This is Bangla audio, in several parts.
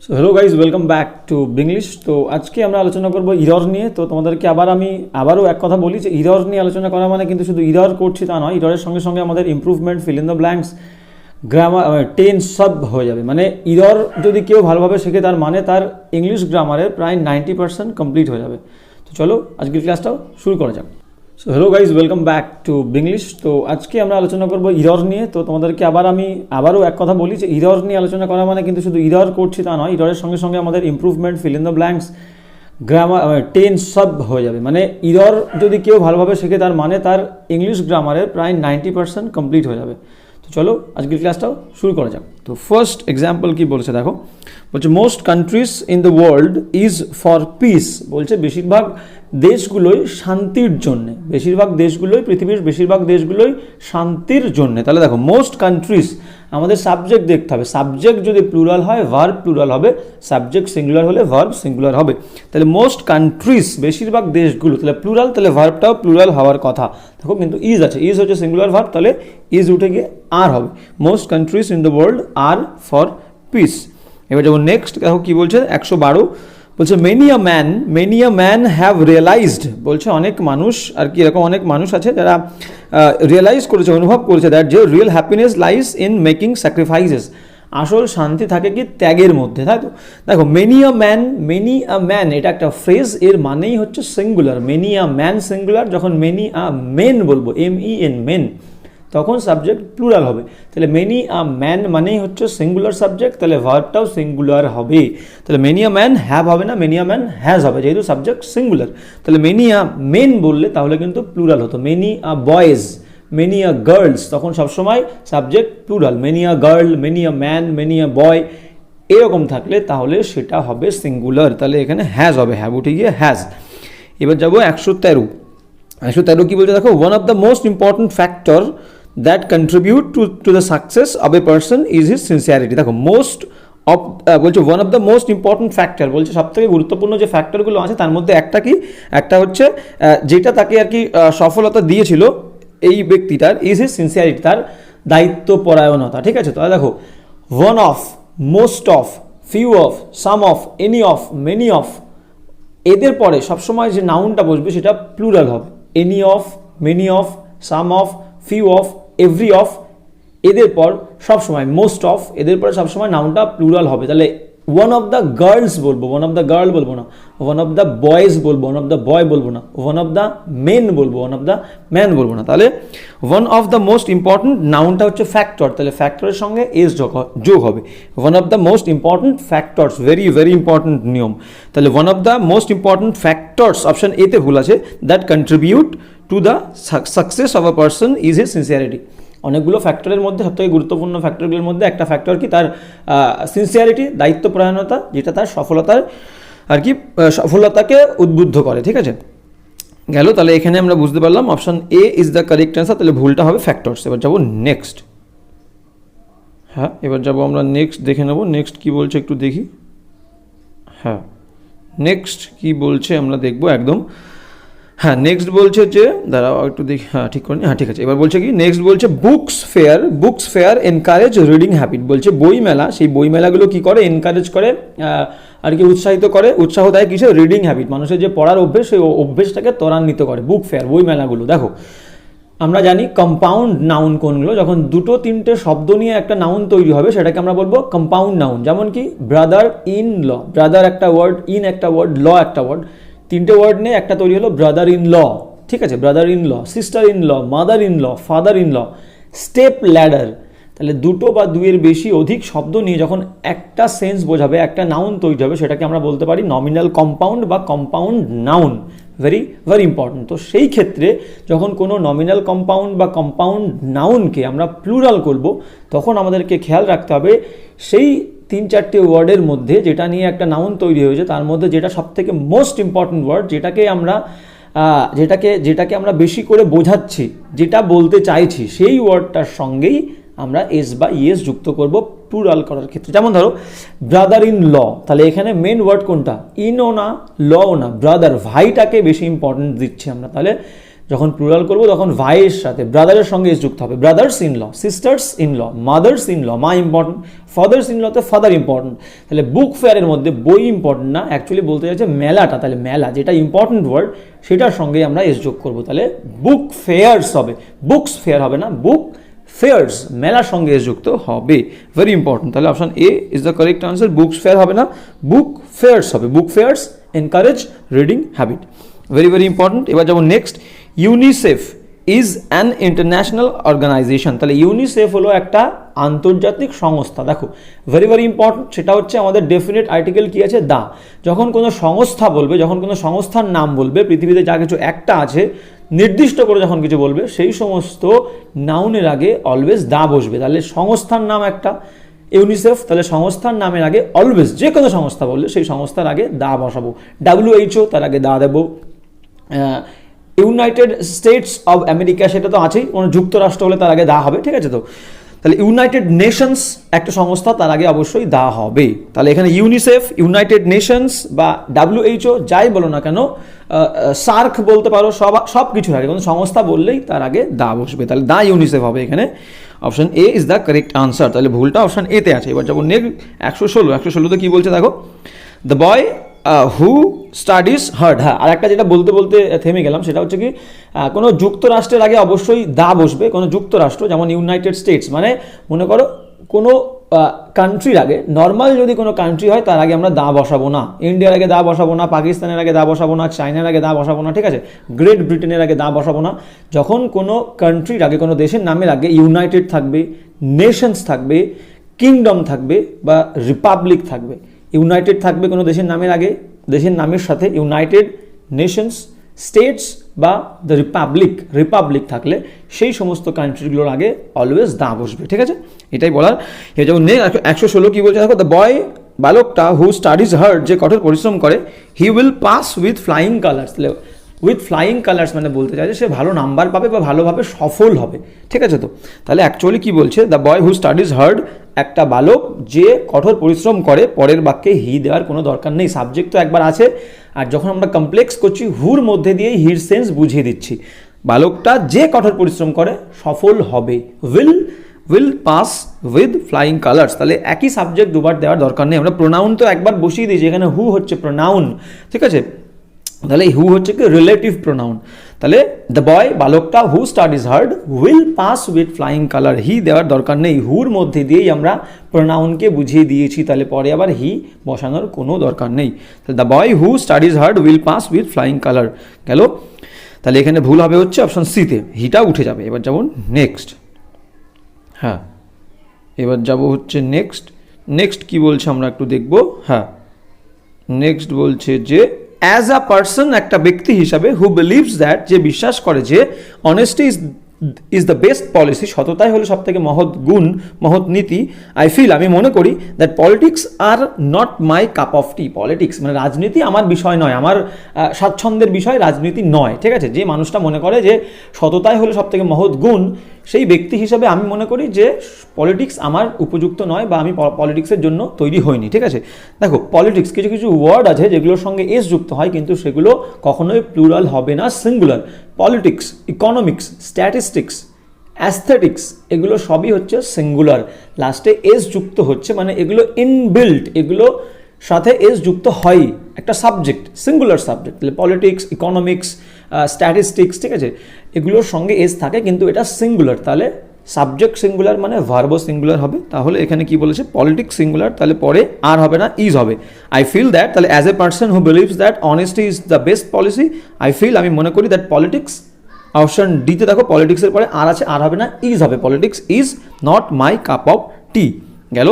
So hello guys, welcome back to Binglish. তো আজকে আমরা আলোচনা করবো ইরর নিয়ে। তো তোমাদেরকে আবারও এক কথা বলি যে ইরর নিয়ে আলোচনা করা মানে কিন্তু শুধু ইরর করছি তা নয়, ইররের সঙ্গে সঙ্গে আমাদের improvement, fill in the blanks, grammar, tense সব হয়ে যাবে। মানে ইরর যদি কেউ ভালোভাবে শেখে তার মানে তার ইংলিশ গ্রামারের প্রায় 90% কমপ্লিট হয়ে যাবে। তো চলো আজকের ক্লাসটাও শুরু করা যাক। So hello guys, welcome back to Binglish. তো আজকে আমরা আলোচনা করবো ইরর নিয়ে। তো তোমাদেরকে আবারও এক কথা বলি যে ইরর নিয়ে আলোচনা করা মানে কিন্তু শুধু ইরর করছি তা নয়, ইররের সঙ্গে সঙ্গে আমাদের improvement, fill in the blanks, grammar, tense সব হয়ে যাবে। মানে ইরর যদি কেউ ভালোভাবে শেখে তার মানে তার ইংলিশ গ্রামারের প্রায় 90% কমপ্লিট হয়ে যাবে। তো চলো আজকের ক্লাসটাও শুরু করা যাক। তো ফার্স্ট এক্সাম্পল কি বলছে দেখো, বলছে most countries in the world is for piece. বলছে বেশিরভাগ দেশগুলোই শান্তির জন্যে, পৃথিবীর বেশিরভাগ দেশগুলোই শান্তির জন্যে। তাহলে দেখো মোস্ট কান্ট্রিজ, আমাদের সাবজেক্ট দেখতে হবে। সাবজেক্ট যদি প্লুরাল হয় ভার্ব প্লুরাল হবে, সাবজেক্ট সিঙ্গুলার হলে ভার্ব সিঙ্গুলার হবে। তাহলে মোস্ট কান্ট্রিজ বেশিরভাগ দেশগুলো, তাহলে প্লুরাল, তাহলে ভার্বটাও প্লুরাল হওয়ার কথা। দেখো কিন্তু ইজ আছে, ইজ হচ্ছে সিঙ্গুলার ভার্ব, তাহলে ইজ উঠে গিয়ে আর হবে। Most countries in the world are for peace. এবার যাবো নেক্সট, দেখো কি বলছে 112, বলছে many a man have realised. বলছে অনেক মানুষ আর কি, এরকম অনেক মানুষ আছে যারা রিয়েলাইজ করেছে, অনুভব করেছে দ্যাট যে real happiness lies in making sacrifices. আসল শান্তি থাকে কি ত্যাগের মধ্যে, তাই তো? দেখো মেনি আ ম্যান এটা একটা ফ্রেজ, এর মানেই হচ্ছে singular. Many a man singular, যখন মেনি আ মেন বলবো, MEN মেন, তখন সাবজেক্ট প্লুরাল হবে। তাহলে মেনি আ ম্যান মানেই হচ্ছে সিঙ্গুলার সাবজেক্ট, তাহলে ভার্বটাও সিঙ্গুলার হবে। তাহলে মেনি আ ম্যান হ্যাভ হবে না, মেনি আ ম্যান হ্যাজ হবে, যেহেতু সাবজেক্ট সিঙ্গুলার। তাহলে মেনি আ মেন বললে তাহলে কিন্তু প্লুরাল হতো। Many a boys, many a girls, তখন সবসময় subject plural. Many a girl, many a man, many a boy, এরকম থাকলে তাহলে সেটা হবে সিঙ্গুলার। তাহলে এখানে হ্যাজ হবে, হ্যাভ উঠে গিয়ে হ্যাজ। এবার যাবো 113 কি বলছে দেখো, one of the most important factor that contribute to the success of a person is his sincerity. দেখো বলছে one of the most important factor, বলছে সব থেকে গুরুত্বপূর্ণ যে ফ্যাক্টরগুলো আছে তার মধ্যে একটা হচ্ছে যেটা তাকে আর কি সফলতা দিয়েছিল এই ব্যক্তিটার, ইজ হিজ সিনসিয়ারিটি, তার দায়িত্বপরায়ণতা। ঠিক আছে, তো দেখো one of, most of, few of, some of, any of, many of, এদের পরে সবসময় যে নাউনটা বসবে সেটা প্লুরাল হবে। Any of, many of, some of, few of, every of, এদের পর সবসময় মোস্ট অফ, এদের পরে সবসময় নাউনটা প্লুরাল হবে। তাহলে ওয়ান অফ দ্য গার্লস বলবো, ওয়ান অফ দ্য গার্ল বলবো না। ওয়ান অফ দ্য বয়েজ বলবো, ওয়ান অফ দ্য বয় বলবো না। ওয়ান অফ দ্য মেন বলবো, ওয়ান অফ দ্য ম্যান বলবো না। তাহলে one of the most important, নাউনটা হচ্ছে ফ্যাক্টর, তাহলে ফ্যাক্টরের সঙ্গে এস যোগ হবে। One of the most important factors, very very important নিয়ম। তাহলে one of the most important factors, option এতে ভুল আছে, that contribute to the success of a person is his sincerity. অনেকগুলো ফ্যাক্টরের মধ্যে সবথেকে গুরুত্বপূর্ণ ফ্যাক্টরগুলোর মধ্যে একটা ফ্যাক্টর কি, তার সিনসিয়ারিটি, দায়িত্বপরায়ণতা, যেটা তার সফলতাকে উদ্বুদ্ধ করে। ঠিক আছে, গেল। তাহলে এখানে আমরা বুঝতে পারলাম option A is the correct answer, তাহলে ভুলটা হবে ফ্যাক্টরস। এবার যাবো নেক্সট। হ্যাঁ, এবার যাবো আমরা নেক্সট, দেখে নেবো নেক্সট কি বলছে, একটু দেখি। হ্যাঁ, নেক্সট কি বলছে আমরা দেখবো একদম। হ্যাঁ, নেক্সট বলছে যে, দাঁড়াও একটু দেখি, হ্যাঁ ঠিক করিনি, হ্যাঁ ঠিক আছে। এবার বলছে কি, নেক্সট বলছে books fair encourage reading habit. বলছে বইমেলা, সেই বইমেলাগুলো কি করে, এনকারেজ করে আর কি, উৎসাহ দেয় কিসে, রিডিং হ্যাবিট, মানুষের যে পড়ার অভ্যেস, সেই অভ্যেসটাকে ত্বরান্বিত করে বুক ফেয়ার, বইমেলাগুলো। দেখো আমরা জানি কম্পাউন্ড নাউন কোনগুলো, যখন দুটো তিনটে শব্দ নিয়ে একটা নাউন তৈরি হবে সেটাকে আমরা বলবো কম্পাউন্ড নাউন। যেমন কি ব্রাদার ইন ল, ব্রাদার একটা ওয়ার্ড, ইন একটা ওয়ার্ড, ল একটা ওয়ার্ড, তিনটে ওয়ার্ড নিয়ে একটা তৈরি হলো ব্রাদার ইন ল। ঠিক আছে, brother in law, sister in law, mother in law, father in law, step ladder. তাহলে দুটো বা দুইয়ের বেশি অধিক শব্দ নিয়ে যখন একটা সেন্স বোঝাবে, একটা নাউন তৈরি হবে, সেটাকে আমরা বলতে পারি নমিনাল কম্পাউন্ড বা compound noun. Very very important. তো সেই ক্ষেত্রে যখন কোনো নমিনাল কম্পাউন্ড বা কম্পাউন্ড নাউনকে আমরা প্লুরাল করব, তখন আমাদেরকে খেয়াল রাখতে হবে সেই 3-4টে ওয়ার্ডের মধ্যে যেটা নিয়ে একটা নাউন তৈরি হয়েছে তার মধ্যে যেটা সবথেকে মোস্ট ইম্পর্টেন্ট ওয়ার্ড, যেটাকে আমরা বেশি করে বোঝাচ্ছি, যেটা বলতে চাইছি, সেই ওয়ার্ডটার সঙ্গেই আমরা এস বা ইএস যুক্ত করব প্লুরাল করার ক্ষেত্রে। যেমন ধরো ব্রাদার ইন ল, তাহলে এখানে মেন ওয়ার্ড কোনটা, ইনও না লও না, ব্রাদার, ভাইটাকে বেশি ইম্পর্টেন্ট দিচ্ছি আমরা। তাহলে যখন প্লুরাল করব তখন ভাইয়ের সাথে ব্রাদারের সঙ্গে এস যুক্ত হবে, brothers in law, sisters in law, mothers in law, মা ইম্পর্টেন্ট, ফাদার্স ইন লতে ফাদার ইম্পর্টেন্ট। তাহলে বুক ফেয়ারের মধ্যে বই ইম্পর্টেন্ট না, অ্যাকচুয়ালি বলতে চাইছে মেলাটা, তাহলে মেলা যেটা ইম্পর্টেন্ট ওয়ার্ড সেটার সঙ্গে আমরা এস যোগ করবো, তাহলে বুক ফেয়ার্স হবে, বুকস ফেয়ার হবে না, বুক ফেয়ার্স, মেলার সঙ্গে এস যুক্ত হবে, ভেরি ইম্পর্টেন্ট। তাহলে option A is the correct answer, books fair হবে না, বুক ফেয়ার্স হবে, book fairs encourage reading habit, very very important. এবার যেমন next, UNICEF is an international organization, তাহলে ইউনিসেফ হলো একটা আন্তর্জাতিক সংস্থা। দেখো ভেরি ভেরি ইম্পর্টেন্ট, সেটা হচ্ছে আমাদের ডেফিনেট আর্টিকেল কি আছে, দা। যখন কোনো সংস্থা বলবে, যখন কোনো সংস্থার নাম বলবে, পৃথিবীতে যা কিছু একটা আছে নির্দিষ্ট করে যখন কিছু বলবে, সেই সমস্ত নাউনের আগে অলওয়েজ দা বসবে। তাহলে সংস্থার নাম একটা ইউনিসেফ, তাহলে সংস্থার নামের আগে অলওয়েজ যে কোনো সংস্থা বললে সেই সংস্থার আগে দা বসাবো। WHO তার আগে দা দেবো। ইউনাইটেড স্টেটস অব আমেরিকা সেটা তো আছেই, কোনো যুক্তরাষ্ট্র হলে তার আগে দা হবে, ঠিক আছে তো। তাহলে ইউনাইটেড নেশনস একটা সংস্থা, তার আগে অবশ্যই দা হবে। তাহলে এখানে ইউনিসেফ, ইউনাইটেড নেশনস বা WHO যাই বলো না কেন, সার্ক বলতে পারো, সব কিছুর আগে কোনো সংস্থা বললেই তার আগে দা বসবে, তাহলে দা ইউনিসেফ হবে এখানে। Option A is the correct answer, তাহলে ভুলটা অপশন এতে আছে। এবার যাবো নেক্সট 116তে কি বলছে দেখো, the boy who studies hard. হ্যাঁ, আর একটা যেটা বলতে বলতে থেমে গেলাম, সেটা হচ্ছে কি কোনো যুক্তরাষ্ট্রের আগে অবশ্যই দা বসবে, কোনো যুক্তরাষ্ট্র, যেমন ইউনাইটেড স্টেটস, মানে মনে করো কোনো কান্ট্রির আগে, নর্মাল যদি কোনো কান্ট্রি হয় তার আগে আমরা দা বসাবো না, ইন্ডিয়ার আগে দা বসাবো না, পাকিস্তানের আগে দা বসাবো না, চায়নার আগে দা বসাবো না, ঠিক আছে, গ্রেট ব্রিটেনের আগে দা বসাবো না। যখন কোনো কান্ট্রির আগে, কোনো দেশের নামের আগে ইউনাইটেড থাকবে, নেশনস থাকবে, কিংডম থাকবে বা রিপাবলিক থাকবে, ইউনাইটেড থাকবে কোনো দেশের নামের আগে, দেশের নামের সাথে ইউনাইটেড নেশনস, স্টেটস বা দ্য রিপাবলিক থাকলে সেই সমস্ত কান্ট্রিগুলোর আগে অলওয়েজ দা বসবে, ঠিক আছে, এটাই বলার। এ যেমন 116 কি বলছে দেখো, দ্য বয়, বালকটা, হু স্টাডিজ হার্ড, যে কঠোর পরিশ্রম করে, he will pass with flying colours. With flying colours মানে বলতে চাইছে সে ভালো নাম্বার পাবে বা ভালোভাবে সফল হবে, ঠিক আছে তো। তাহলে অ্যাকচুয়ালি কি বলছে, the boy who studies hard, একটা বালক যে কঠোর পরিশ্রম করে, পরের বাক্যে হি দেওয়ার কোনো দরকার নেই, সাবজেক্ট তো একবার আছে, আর যখন আমরা কমপ্লেক্স করছি হুর মধ্যে দিয়েই হির সেন্স বুঝিয়ে দিচ্ছি। বালকটা যে কঠোর পরিশ্রম করে সফল হবে, will pass with flying colours, তাহলে একই সাবজেক্ট দুবার দেওয়ার দরকার নেই, আমরা প্রোনাউন তো একবার বসিয়ে দিয়েছি, এখানে হু হচ্ছে প্রোনাউন, ঠিক আছে, তাহলে হু হচ্ছে কি রিলেটিভ প্রোনাউন। তাহলে দ্য বয়, বালকটা, who studies hard will pass with flying colour, he দেওয়ার দরকার নেই, হুর মধ্যে দিয়েই আমরা প্রোনাউনকে বুঝিয়ে দিয়েছি, তাহলে পরে আবার হি বসানোর কোনো দরকার নেই। The boy who studies hard will pass with flying colour গেল। তাহলে এখানে ভুল হবে হচ্ছে অপশন সিতে, হিটা উঠে যাবে। এবার যেমন নেক্সট, হ্যাঁ এবার যাব হচ্ছে নেক্সট কি বলছে আমরা একটু দেখব। হ্যাঁ, নেক্সট বলছে যে অ্যাজ আ পার্সন, একটা ব্যক্তি হিসাবে, হু বিলিভস দ্যাট, যে বিশ্বাস করে যে honesty is the best policy, সততাই হলো সব থেকে মহৎ গুণ, মহৎ নীতি। আই ফিল, আমি মনে করি, that politics are not my cup of T, politics মানে রাজনীতি আমার বিষয় নয়, আমার স্বাচ্ছন্দ্যের বিষয় রাজনীতি নয়, ঠিক আছে। যে মানুষটা মনে করে যে সততাই হলো সব থেকে মহৎ গুণ, সেই ব্যক্তি হিসাবে আমি মনে করি যে পলিটিক্স আমার উপযুক্ত নয় বা আমি পলিটিক্সের জন্য তৈরি হইনি, ঠিক আছে। দেখো পলিটিক্স কিছু কিছু ওয়ার্ড আছে যেগুলোর সঙ্গে এস যুক্ত হয়, কিন্তু সেগুলো কখনোই প্লুরাল হবে না, singular. Politics, economics, statistics, aesthetics, এগুলো সবই হচ্ছে সিঙ্গুলার, লাস্টে এস যুক্ত হচ্ছে, মানে এগুলো ইনবিল্ট, এগুলো সাথে এস যুক্ত হয়, একটা সাবজেক্ট, সিঙ্গুলার সাবজেক্ট। তাহলে পলিটিক্স, ইকোনমিক্স, স্ট্যাটিস্টিক্স, ঠিক আছে, এগুলোর সঙ্গে এস থাকে কিন্তু এটা সিঙ্গুলার, তাহলে সাবজেক্ট সিঙ্গুলার মানে ভার্বও সিঙ্গুলার হবে। তাহলে এখানে কি বলেছে, পলিটিক্স সিঙ্গুলার, তাহলে পরে আর হবে না, ইজ হবে। আই ফিল দ্যাট, তাহলে as a person who believes that honesty is the best policy, I feel, আমি মনে করি, দ্যাট পলিটিক্স, অপশন ডিতে দেখো পলিটিক্সের পরে আর আছে, আর হবে না, ইজ হবে, politics is not my cup of tea গেল।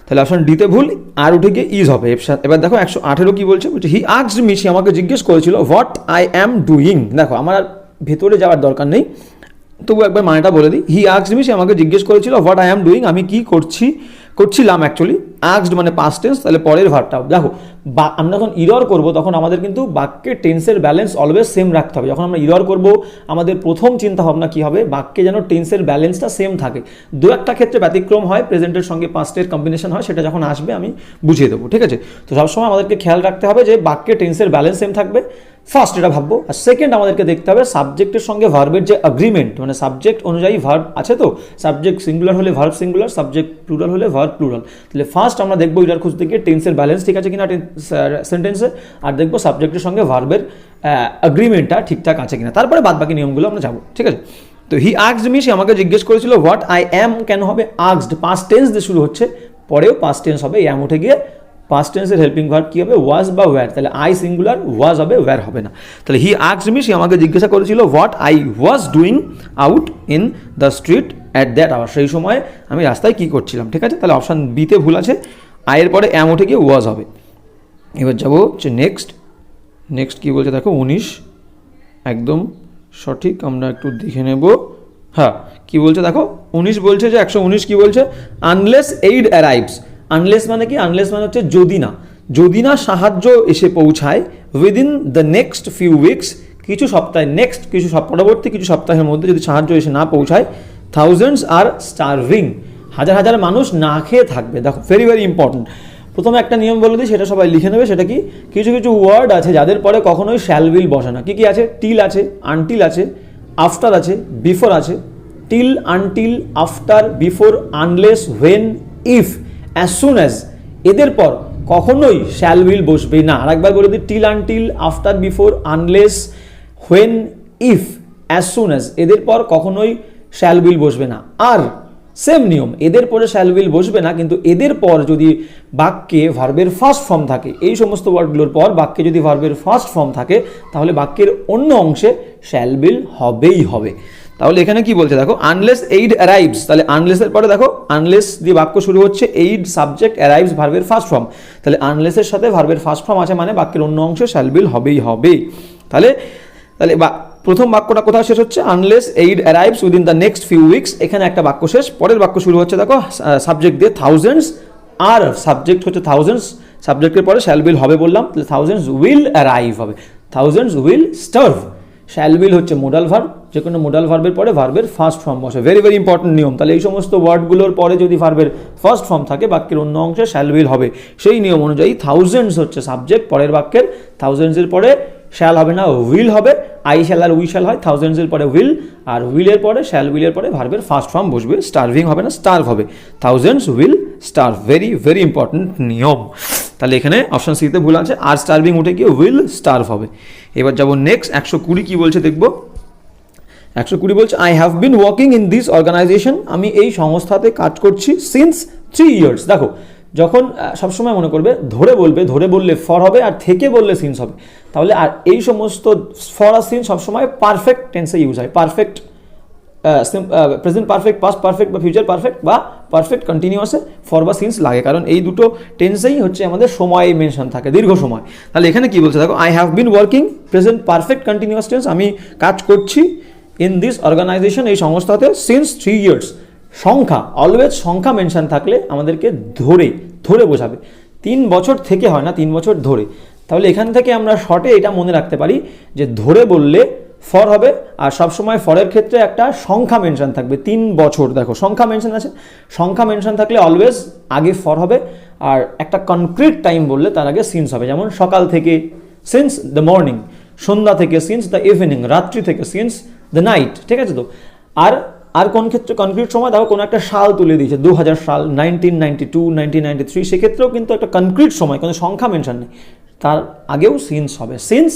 তাহলে অপশন ডিতে ভুল, আর উঠে গিয়ে ইজ হবে। এবার দেখো 118 কি বলছে, হি আস্কড মি, সে আমাকে জিজ্ঞেস করেছিল, হোয়াট আই অ্যাম ডুইং। দেখো আমার আর ভেতরে যাওয়ার দরকার নেই, তবু একবার মানেটা বলে দিই। হি আস্কড মি, সে আমাকে জিজ্ঞেস করেছিল, হোয়াট আই অ্যাম ডুইং, আমি কি করছিলাম অ্যাকচুয়ালি। আস্কড মানে পাস্ট টেন্স, তাহলে পরের ভার্বটা দেখো, আমরা যখন ইরর করব তখন আমাদের কিন্তু বাক্যের টেন্সের ব্যালেন্স অলওয়েজ সেম রাখতে হবে। যখন আমরা ইরর করব আমাদের প্রথম চিন্তা ভাবনা কি হবে, বাক্যে যেন টেন্সের ব্যালেন্সটা সেম থাকে। দু একটা ক্ষেত্রে ব্যতিক্রম হয়, প্রেজেন্টের সঙ্গে পাস্টের কম্বিনেশন হয়, সেটা যখন আসবে আমি বুঝিয়ে দেবো, ঠিক আছে। তো সবসময় আমাদেরকে খেয়াল রাখতে হবে যে বাক্যে টেন্সের ব্যালেন্স সেম থাকবে, ফার্স্ট এটা ভাববো। আর সেকেন্ড আমাদেরকে দেখতে হবে সাবজেক্টের সঙ্গে ভার্বের যে এগ্রিমেন্ট, মানে সাবজেক্ট অনুযায়ী ভার্ব আছে তো, সাবজেক্ট সিঙ্গুলার হলে ভার্ব সিঙ্গুলার, সাবজেক্ট প্লুরাল হলে ভার্ব প্লুরাল। তাহলে ফার্স্ট আমরা দেখবো এটার খুঁজতে গিয়ে টেন্সের ব্যালেন্স ঠিক আছে কিনা সেন্টেন্সে, আর দেখবো সাবজেক্টের সঙ্গে ভার্বের এগ্রিমেন্টটা ঠিকঠাক আছে কিনা, তারপরে বাদ বাকি নিয়মগুলো আমরা যাবো, ঠিক আছে। তো হি আস্কড মি, সে আমাকে জিজ্ঞেস করেছিল হোয়াট আই অ্যাম কেন হবে আস্কড, পাস্ট টেন্স দিয়ে শুরু হচ্ছে, পরেও পাস্ট টেন্স হবে, অ্যাম উঠে গিয়ে পাস্ট টেন্সের হেল্পিং ভার্ব কি হবে, ওয়াজ বা ওয়্যার, তাহলে আই সিঙ্গুলার, ওয়াজ হবে, ওয়্যার হবে না। তাহলে হি আস্কড মি, সে আমাকে জিজ্ঞাসা করেছিল what I was doing out in the street at that our, সেই সময় আমি রাস্তায় কি করছিলাম, ঠিক আছে। তাহলে অপশান বিতে ভুল আছে, আয়ের পরে অ্যাম উঠে গিয়ে ওয়াজ হবে। এবার যাবো হচ্ছে নেক্সট কী বলছে দেখো 19, একদম সঠিক, আমরা একটু দেখে নেব। হ্যাঁ, কি বলছে দেখো 19 বলছে যে 119 কি বলছে, আনলেস এইড অ্যারাইভস, আনলেস মানে কি, আনলেস মানে হচ্ছে যদি না সাহায্য এসে পৌঁছায় within the next few weeks, কিছু সপ্তাহে, পরবর্তী কিছু সপ্তাহের মধ্যে যদি সাহায্য এসে না পৌঁছায়, থাউজেন্ডস আর স্টারভিং, হাজার মানুষ না খেয়ে থাকবে। দেখো ভেরি ভেরি ইম্পর্টেন্ট, প্রথমে একটা নিয়ম বলে দিই, সেটা সবাই লিখে নেবে। সেটা কি, কিছু ওয়ার্ড আছে যাদের পরে কখনোই শ্যাল উইল বসে না। কি আছে, টিল আছে, আনটিল আছে, আফটার আছে, বিফোর আছে। Till, until, after, before, unless, when, if, as soon as, এদের পর কখনোই শ্যাল উইল বসবে না। আরেকবার বলে দিই, till, until, after, before, unless, when, if, as soon as, এদের পর কখনোই শ্যাল উইল বসবে না। আর সেম নিয়ম, এদের পরে শ্যাল উইল বসবে না, কিন্তু এদের পর যদি বাক্যে ভার্বের ফার্স্ট ফর্ম থাকে, এই সমস্ত ওয়ার্ডগুলোর পর বাক্যে যদি ভার্বের ফার্স্ট ফর্ম থাকে, তাহলে বাক্যের অন্য অংশে শ্যাল উইল হবেই হবে। তাহলে এখানে কি বলছে দেখো, আনলেস এইড অ্যারাইভস, তাহলে আনলেসের পরে দেখো আনলেস দিয়ে বাক্য শুরু হচ্ছে, এইড সাবজেক্ট, অ্যারাইভস ভার্বের ফার্স্ট ফর্ম, তাহলে আনলেসের সাথে ভার্বের ফার্স্ট ফর্ম আছে, মানে বাক্যের অন্য অংশে শ্যাল উইল হবেই হবে। তাহলে প্রথম বাক্যটা কোথায় শেষ হচ্ছে, unless aid arrives within the next few weeks, এখানে একটা বাক্য শেষ, পরের বাক্য শুরু হচ্ছে দেখো সাবজেক্ট দিয়ে থাউজেন্ডস, আর সাবজেক্ট হচ্ছে থাউজেন্ডস, সাবজেক্টের পরে শ্যাল উইল হবে বললাম, তাহলে থাউজেন্ডস উইল অ্যারাইভ হবে, thousands will starve. Shall will হচ্ছে মোডাল ভার্ব, যে কোনো মোডাল ভার্বের পরে ভার্বের ফার্স্ট ফর্ম বসে, ভেরি ভেরি ইম্পর্টেন্ট নিয়ম। তাহলে এই সমস্ত ওয়ার্ডগুলোর পরে যদি ভার্বের ফার্স্ট ফর্ম থাকে, বাক্যের অন্য অংশে শ্যাল উইল হবে। সেই নিয়ম অনুযায়ী থাউজেন্ডস হচ্ছে সাবজেক্ট, পরের বাক্যের থাউজেন্ডসের পরে শ্যাল হবে না, উইল হবে, আই শ্যাল আর উই শ্যাল হয়, থাউজেন্ডসের পরে উইল, আর উইলের পরে শ্যাল উইলের পরে ভার্বের ফার্স্ট ফর্ম বসবে, স্টার্ভিং হবে না, স্টার্ভ হবে, thousands will starve, very very important নিয়ম। তাহলে এখানে অপশন সিতে ভুল আছে, আর স্টার্ভিং উঠে গিয়ে উইল স্টার্ভ হবে। এবার যাবো নেক্সট 120 কি বলছে দেখবো। 120 বলছে I have been working in this organisation, আমি এই সংস্থাতে কাজ করছি সিন্স 3 ইয়ার্স। দেখো যখন সবসময় মনে করবে ধরে বললে ফর হবে, আর থেকে বললে সিন্স হবে। তাহলে আর এই সমস্ত ফর আর সিন্স সবসময় পারফেক্ট টেন্সে ইউজ হয়, perfect present perfect, past perfect বা ফিউচার পারফেক্ট বা পারফেক্ট কন্টিনিউয়াসে ফর বা সিন্স লাগে, কারণ এই দুটো টেন্সেই হচ্ছে আমাদের সময় মেনশন থাকে, দীর্ঘ সময়। তাহলে এখানে কি বলছে দেখো, I have been working, present perfect continuous tense, আমি কাজ করছি ইন দিস অর্গানাইজেশন, এই সংস্থাতে, সিন্স 3 ইয়ার্স। সংখ্যা, অলওয়েজ সংখ্যা মেনশন থাকলে আমাদেরকে ধরে বোঝাবে, 3 বছর থেকে হয় না, 3 বছর ধরে। তাহলে এখান থেকে আমরা শর্টে এটা মনে রাখতে পারি যে ধরে বললে ফর হবে, আর সবসময় ফরের ক্ষেত্রে একটা সংখ্যা মেনশন থাকবে, 3 বছর। দেখো সংখ্যা মেনশন আছে, সংখ্যা মেনশন থাকলে অলওয়েজ আগে ফর হবে, আর একটা কনক্রিট টাইম বললে তার আগে সিন্স হবে, যেমন সকাল থেকে সিন্স দ্য মর্নিং, সন্ধ্যা থেকে সিন্স দ্য ইভিনিং, রাত্রি থেকে সিন্স দ্য নাইট, ঠিক আছে। তো আর কোন ক্ষেত্রে কনক্রিট সময়, দেখো কোনো একটা সাল তুলে দিয়েছে, 2000 সাল, 1992, 1993, সেক্ষেত্রেও কিন্তু একটা কনক্রিট সময়, কোনো সংখ্যা মেনশন নেই, তার আগেও সিন্স হবে। Since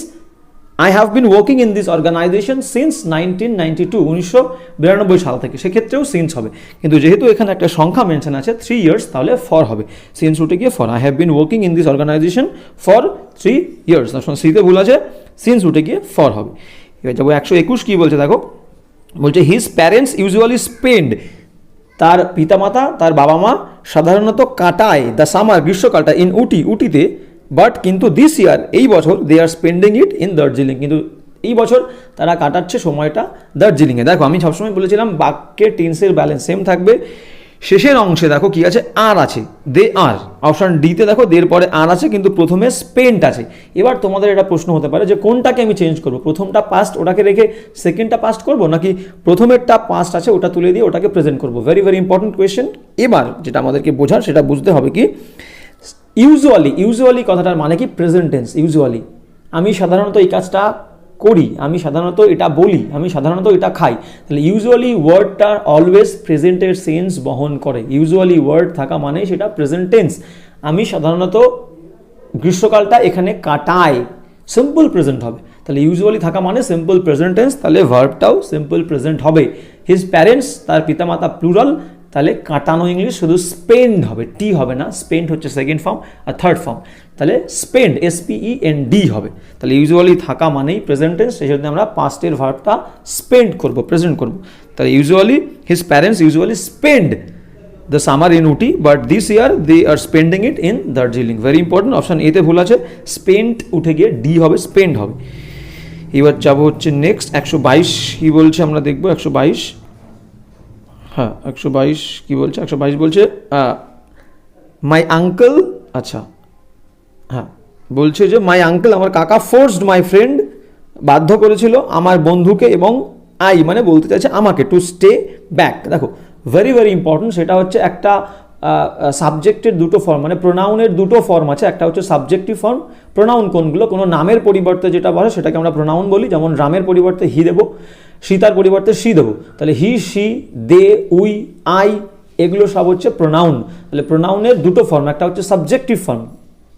I have been working in this organisation since 1992, 1992 সাল থেকে, সেক্ষেত্রেও সিন্স হবে। কিন্তু যেহেতু এখানে একটা সংখ্যা মেনশন আছে 3 ইয়ার্স, তাহলে ফর হবে, সিন্স উঠে গিয়ে for, I have been working in this organisation for 3 years. সিতে ভুল আছে, সিন্স উঠে গিয়ে ফর হবে। এবার যাবো 121 কি বলছে দেখো, বলছে হিজ প্যারেন্টস ইউজুয়ালি স্পেন্ড, তার পিতামাতা, তার বাবা মা সাধারণত কাটায় দ্য সামার, গ্রীষ্মকালটা, ইন উটিতে, বাট কিন্তু দিস ইয়ার, এই বছর, দে আর স্পেন্ডিং ইট ইন দার্জিলিং, কিন্তু এই বছর তারা কাটাচ্ছে সময়টা দার্জিলিংয়ে। দেখো আমি সবসময় বলেছিলাম বাক্যের টেন্সের ব্যালেন্স সেম থাকবে, শেষের অংশে দেখো কি আছে, আর আছে, দে আর, অপশন ডিতে দেখো দের পরে আর আছে, কিন্তু প্রথমে স্পেন্ট আছে। এবার তোমাদের এটা প্রশ্ন হতে পারে যে কোনটাকে আমি চেঞ্জ করবো, প্রথমটা পাস্ট ওটাকে রেখে সেকেন্ডটা পাস্ট করবো, নাকি প্রথমেরটা পাস্ট আছে ওটা তুলে দিয়ে ওটাকে প্রেজেন্ট করবো, ভেরি ভেরি ইম্পর্টেন্ট কোয়েশ্চেন। এবার যেটা আমাদেরকে বোঝার সেটা বুঝতে হবে কি, ইউজুয়ালি কথাটার মানে কি, প্রেজেন্ট টেন্স। ইউজুয়ালি আমি সাধারণত এই কাজটা করি, আমি সাধারণত এটা বলি, আমি সাধারণত এটা খাই। তাহলে ইউজুয়ালি ওয়ার্ডটা অলওয়েজ প্রেজেন্টের সেন্স বহন করে। ইউজুয়ালি ওয়ার্ড থাকা মানে সেটা প্রেজেন্ট টেন্স। আমি সাধারণত গ্রীষ্মকালটা এখানে কাটাই, সিম্পল প্রেজেন্ট হবে। তাহলে ইউজুয়ালি থাকা মানে সিম্পল প্রেজেন্ট টেন্স, তাহলে ভার্বটাও সিম্পল প্রেজেন্ট হবে। হিজ প্যারেন্টস, তার পিতামাতা প্লুরাল, তাহলে কাটানো ইংলিশ শুধু স্পেন্ড হবে, টি হবে না। স্পেন্ড হচ্ছে সেকেন্ড ফর্ম আর থার্ড ফর্ম, তাহলে স্পেন্ড SPEND হবে। তাহলে ইউজুয়ালি থাকা মানেই প্রেজেন্ট টেন্স, সেই জন্য আমরা পাস্টের ভার্বটা স্পেন্ড করব, প্রেজেন্ট করব। তাহলে usually his parents usually spend the summer in Ooty, but this year they are spending it in Darjeeling. Very important, option এতে ভুল আছে, স্পেন্ড উঠে গিয়ে ডি হবে, স্পেন্ড হবে। এবার যাবো হচ্ছে নেক্সট 122 কি বলছে আমরা দেখবো। 122, হ্যাঁ 122 কি বলছে, 122 বলছে মাই আঙ্কেল, আচ্ছা হ্যাঁ বলছে যে মাই আঙ্কেল, আমার কাকা, ফোর্সড মাই ফ্রেন্ড, বাধ্য করেছিল আমার বন্ধুকে, এবং আই মানে বলতে চাইছে আমাকে, টু স্টে ব্যাক। দেখো ভেরি ভেরি ইম্পর্টেন্ট, সেটা হচ্ছে একটা সাবজেক্টের দুটো ফর্ম, মানে প্রোনাউনের দুটো ফর্ম আছে। একটা হচ্ছে সাবজেক্টিভ ফর্ম। প্রোনাউন কোনগুলো? কোনো নামের পরিবর্তে যেটা বসে সেটাকে আমরা প্রোনাউন বলি। যেমন রামের পরিবর্তে হি দেবো, সীতার পরিবর্তে সি দেবো। তাহলে হি, সি, দে, উই, আই, এগুলো সব হচ্ছে প্রোনাউন। তাহলে প্রোনাউনের দুটো ফর্ম, একটা হচ্ছে সাবজেক্টিভ ফর্ম,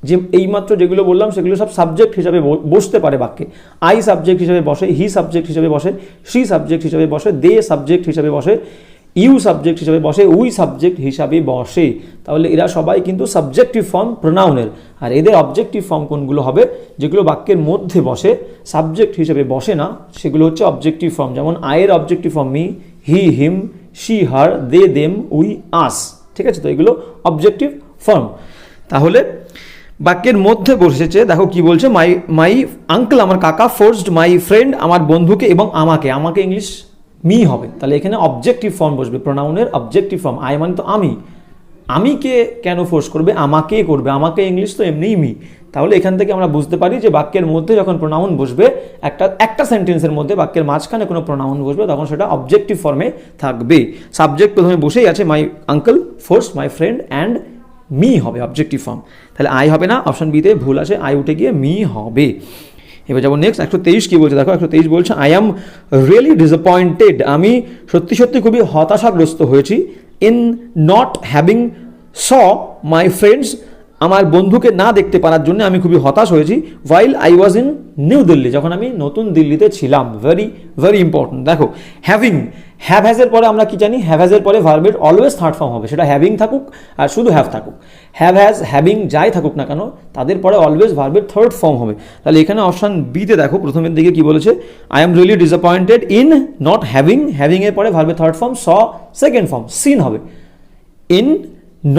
যে এইমাত্র যেগুলো বললাম সেগুলো সব সাবজেক্ট হিসাবে বসতে পারে বাক্যে। আই সাবজেক্ট হিসাবে বসে, হি সাবজেক্ট হিসাবে বসে, সি সাবজেক্ট হিসাবে বসে, দে সাবজেক্ট হিসাবে বসে, ইউ সাবজেক্ট হিসাবে বসে, উই সাবজেক্ট হিসাবে বসে। তাহলে এরা সবাই কিন্তু সাবজেক্টিভ ফর্ম প্রোনাউনের। আর এদের অবজেক্টিভ ফর্ম কোনগুলো হবে? যেগুলো বাক্যের মধ্যে বসে, সাবজেক্ট হিসাবে বসে না, সেগুলো হচ্ছে অবজেক্টিভ ফর্ম। যেমন আয়ের objective form me, he, him, she, her, they, them, we, us. ঠিক আছে, তো এগুলো অবজেক্টিভ ফর্ম। তাহলে বাক্যের মধ্যে বসেছে, দেখো কি বলছে, মাই আঙ্কেল, আমার কাকা, ফোর্সড মাই ফ্রেন্ড, আমার বন্ধুকে এবং আমাকে। আমাকে ইংলিশ মি হবে। তাহলে এখানে অবজেক্টিভ ফর্ম বসবে, প্রোনাউনের অবজেক্টিভ ফর্ম। আই মানে তো আমি, আমিকে কেন ফোর্স করবে? আমাকে করবে। আমাকে ইংলিশ তো এমনিই মি। তাহলে এখান থেকে আমরা বুঝতে পারি যে বাক্যের মধ্যে যখন প্রোনাউন বসবে, একটা সেন্টেন্সের মধ্যে বাক্যের মাঝখানে কোনো প্রোনাউন বসবে, তখন সেটা অবজেক্টিভ ফর্মে থাকবে। সাবজেক্ট প্রথমে বসেই আছে, my uncle forced my friend, and me হবে অবজেক্টিভ ফর্ম। তাহলে আই হবে না, অপশন বিতে ভুল আছে, আই উঠে গিয়ে মি হবে। এবার যাবো নেক্সট 123 কি বলছে, দেখো 123 বলছে আই অ্যাম রিয়েলি ডিসঅ্যাপয়েন্টেড, আমি সত্যি সত্যি খুবই হতাশাগ্রস্ত হয়েছি, in not having saw my friends, আমার বন্ধুকে না দেখতে পারার জন্য আমি খুবই হতাশ হয়েছি, while I was in new Delhi, যখন আমি নতুন দিল্লিতে ছিলাম। Very very important. দেখো হ্যাভিং, হ্যাভ হ্যাজের পরে আমরা কি জানি? হ্যাভ হ্যাজের পরে ভার্বের অলওয়েজ থার্ড ফর্ম হবে, সেটা হ্যাভিং থাকুক আর শুধু হ্যাভ থাকুক। হ্যাভ হ্যাজ হ্যাভিং যাই থাকুক না কেন, তাদের পরে অলওয়েজ ভার্বের থার্ড ফর্ম হবে। তাহলে এখানে অপশন বিতে দেখো প্রথমের দিকে কি বলেছে, I am really disappointed in not having, having এর পরে ভার্বের থার্ড ফর্ম স সেকেন্ড ফর্ম সিন হবে, ইন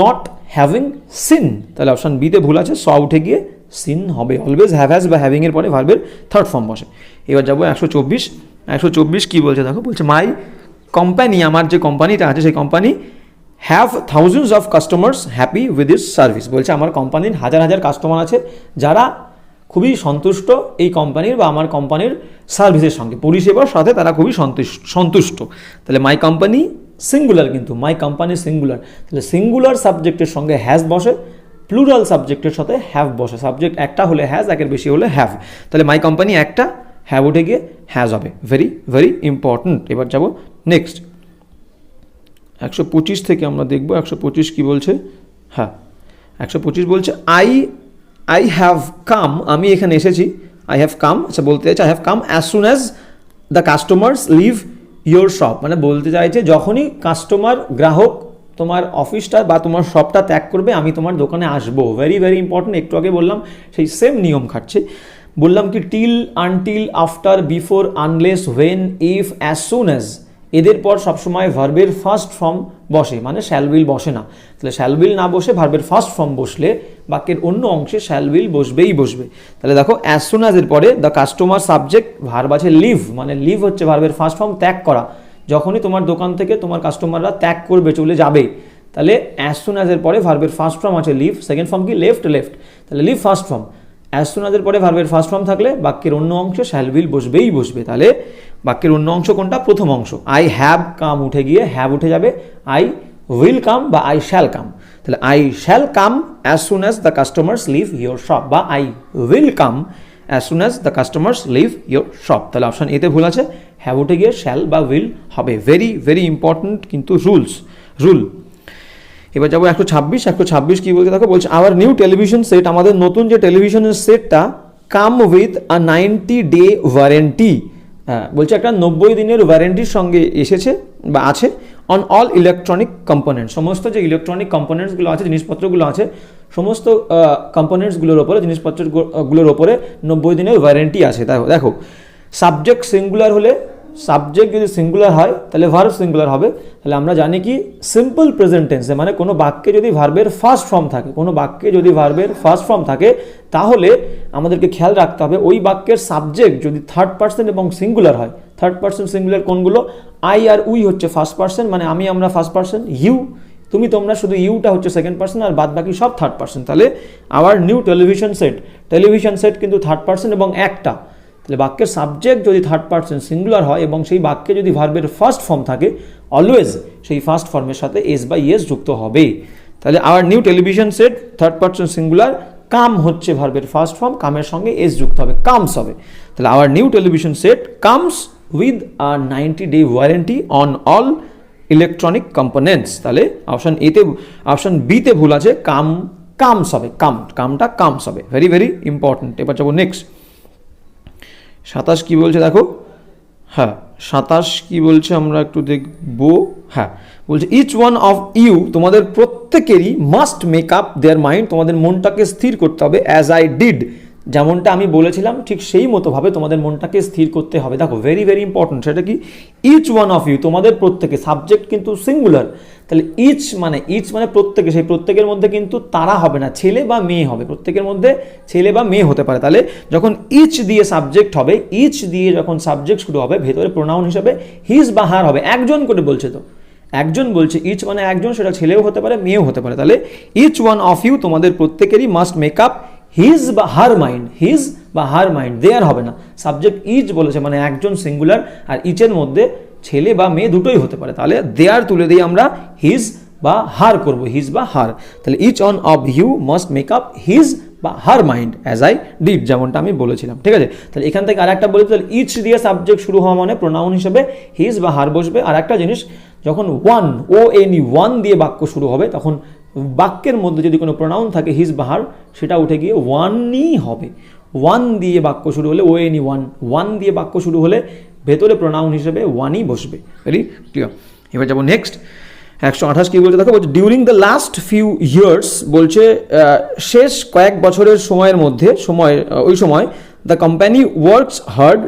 নট হ্যাভিং সিন। তাহলে অপশন বিতে ভুল আছে, স উঠে গিয়ে সিন হবে। অলওয়েজ হ্যাভ হ্যাজ বা হ্যাভিং এর পরে ভার্বের থার্ড ফর্ম বসে। এবার যাবো 124 কি বলছে দেখো, বলছে মাই কোম্পানি, আমার যে কোম্পানিটা আছে সেই company have thousands of customers happy with is service. বলছে আমার কোম্পানির হাজার হাজার কাস্টমার আছে যারা খুবই সন্তুষ্ট এই কোম্পানির বা আমার কোম্পানির সার্ভিসের সঙ্গে, পরিষেবার সাথে তারা খুবই সন্তুষ্ট। তাহলে মাই কোম্পানি সিঙ্গুলার, কিন্তু মাই কোম্পানি সিঙ্গুলার। তাহলে সিঙ্গুলার সাবজেক্টের সঙ্গে হ্যাজ বসে, প্লুরাল সাবজেক্টের সাথে হ্যাভ বসে। সাবজেক্ট একটা হলে হ্যাজ, একের বেশি হলে হ্যাভ। তাহলে মাই কোম্পানি একটা, হ্যাভ উঠে গিয়ে হ্যাজ হবে। Very very important. এবার যাব নেক্সট 125 থেকে আমরা দেখব 125 কি বলছে। হ্যাঁ 125 বলছে আই হ্যাভ কাম, আমি এখানে এসেছি। আই হ্যাভ কাম, আচ্ছা বলতে চাইছে I have come as soon as the customers leave your shop, মানে বলতে চাইছে যখনই কাস্টমার, গ্রাহক তোমার অফিসটা বা তোমার শপটা ত্যাগ করবে আমি তোমার দোকানে আসবো। Very very important. একটু আগে বললাম সেই সেম নিয়ম খাটছে। বললাম কি till, until, after, before, unless, when, if, as soon as, এদের পর সবসময় ভার্বের ফার্স্ট ফর্ম বসে, মানে শ্যাল উইল বসে না। তাহলে শ্যাল উইল না বসে ভার্বের ফার্স্ট ফর্ম বসলে বাক্যের অন্য অংশে শ্যাল উইল বসবেই বসবে। তাহলে দেখো অ্যাজ সুন অ্যাজ এর পরে দ্য কাস্টমার সাবজেক্ট, ভার্ব আছে লিভ, মানে লিভ হচ্ছে ভার্বের ফার্স্ট ফর্ম, ত্যাগ করা। যখনই তোমার দোকান থেকে তোমার কাস্টমাররা ত্যাগ করবে, চলে যাবে, তাহলে অ্যাজ সুন অ্যাজ এর পরে ভার্বের ফার্স্ট ফর্ম আছে লিভ, সেকেন্ড ফর্ম কি লেফট, তাহলে leave first form. As soon as এর পরে ভার্বের ফার্স্ট ফর্ম থাকলে বাক্যের অন্য অংশে শ্যাল উইল বসবেই বসবে। তাহলে বাক্যের অন্য অংশ কোনটা? প্রথম অংশ। আই হ্যাভ কাম উঠে গিয়ে হ্যাভ উঠে যাবে, আই উইল কাম বা আই শ্যাল কাম। তাহলে I shall come as soon as the customers leave your shop, বা I will come as soon as the customers leave your shop. তাহলে অপশন এতে ভুল আছে, হ্যাভ উঠে গিয়ে শ্যাল বা উইল হবে। ভেরি ভেরি ইম্পর্টেন্ট কিন্তু রুল। এবার যাবো 126 কি বলতে দেখো, বলছে আওয়ার নিউ টেলিভিশন সেট, আমাদের নতুন যে টেলিভিশনের সেটটা come with a 90-day warranty, হ্যাঁ বলছে একটা 90 দিনের ওয়ারেন্টির সঙ্গে এসেছে বা আছে, অন অল ইলেকট্রনিক কম্পোনেন্ট, সমস্ত যে ইলেকট্রনিক কম্পোনেন্টসগুলো আছে, জিনিসপত্রগুলো আছে, সমস্ত কম্পোনেন্টসগুলোর ওপরে, জিনিসপত্রগুলোর ওপরে 90 দিনের ওয়ারেন্টি আছে। দেখো সাবজেক্ট সিঙ্গুলার হলে, সাবজেক্ট যদি সিঙ্গুলার হয় তাহলে ভার্ব সিঙ্গুলার হবে। তাহলে আমরা জানি কি সিম্পল প্রেজেন্ট টেন্সে, মানে কোনো বাক্যে যদি ভার্বের ফার্স্ট ফর্ম থাকে, তাহলে আমাদেরকে খেয়াল রাখতে হবে ওই বাক্যের সাবজেক্ট যদি থার্ড পার্সন এবং সিঙ্গুলার হয়। থার্ড পার্সন সিঙ্গুলার কোনগুলো? আই আর উই হচ্ছে ফার্স্ট পার্সন, মানে আমি আমরা ফার্স্ট পার্সন, ইউ তুমি তোমরা, শুধু ইউটা হচ্ছে সেকেন্ড পার্সন, আর বাদ বাকি সব থার্ড পার্সন। তাহলে আওয়ার নিউ টেলিভিশন সেট কিন্তু থার্ড পার্সন এবং একটা। তাহলে বাক্যের সাবজেক্ট যদি থার্ড পার্সন সিঙ্গুলার হয় এবং সেই বাক্যে যদি ভার্বের ফার্স্ট ফর্ম থাকে, অলওয়েজ সেই ফার্স্ট ফর্মের সাথে এস বা ইএস যুক্ত হবে। তাহলে our new television set third person singular, come হচ্ছে ভার্বের ফার্স্ট ফর্ম, কামের সঙ্গে এস যুক্ত হবে, কামস হবে। তাহলে our new television set comes with a 90-day warranty on all electronic components. তাহলে অপশন বিতে ভুল আছে, কামস হবে, কামটা কামস হবে। Very very important. এবার যাবো নেক্সট 27 কি বলছে দেখো, হ্যাঁ 27 কি বলছে আমরা একটু দেখবো। হ্যাঁ বলছে ইচ ওয়ান অফ ইউ, তোমাদের প্রত্যেকেরই মাস্ট মেক আপ দেয়ার মাইন্ড, তোমাদের মনটাকে স্থির করতে হবে, অ্যাজ আই ডিড, যেমনটা আমি বলেছিলাম ঠিক সেই মতোভাবে তোমাদের মনটাকে স্থির করতে হবে। দেখো ভেরি ভেরি ইম্পর্টেন্ট, সেটা কি ইচ ওয়ান অফ ইউ, তোমাদের প্রত্যেকে, সাবজেক্ট কিন্তু সিঙ্গুলার। তাহলে ইচ মানে প্রত্যেকে, সেই প্রত্যেকের মধ্যে কিন্তু তারা হবে না, ছেলে বা মেয়ে হবে, প্রত্যেকের মধ্যে ছেলে বা মেয়ে হতে পারে। তাহলে যখন ইচ দিয়ে সাবজেক্ট হবে, ইচ দিয়ে যখন সাবজেক্ট শুরু হবে, ভেতরে প্রোনাউন হিসাবে হিজ বা হার হবে। একজন করে বলছে, তো একজন বলছে, ইচ মানে একজন, সেটা ছেলেও হতে পারে মেয়েও হতে পারে। তাহলে ইচ ওয়ান অফ ইউ, তোমাদের প্রত্যেকেরই মাস্ট মেক আপ হিজ বা হার মাইন্ড, দেয়ার হবে না, সাবজেক্ট ইচ বলেছে মানে একজন সিঙ্গুলার, আর ইচের মধ্যে ছেলে বা মেয়ে দুটোই হতে পারে। তাহলে দেয়ার তুলে দিয়ে আমরা হিজ বা হার করব, হিজ বা হার। তাহলে each one of you must make up his বা her mind as I did, যেমনটা আমি বলেছিলাম। ঠিক আছে, তাহলে এখান থেকে আরেকটা বলি, তাহলে ইচ দিয়ে সাবজেক্ট শুরু হওয়া মানে প্রোনাউন হিসেবে হিজ বা হার বসবে। আর একটা জিনিস, যখন ওয়ান দিয়ে বাক্য শুরু হবে, তখন বাক্যের মধ্যে যদি কোনো প্রোনাউন থাকে হিজ বা হার, সেটা উঠে গিয়ে ওয়ানই হবে। ওয়ান দিয়ে বাক্য শুরু হলে ওয়ান দিয়ে বাক্য শুরু হলে ভেতরে প্রোনাউন হিসেবে ওয়ানই বসবে। Very clear. এবার যাবো নেক্সট 128 কি বলছে দেখো, বলছে during the last few years, বলছে শেষ কয়েক বছরের ওই সময় the company works hard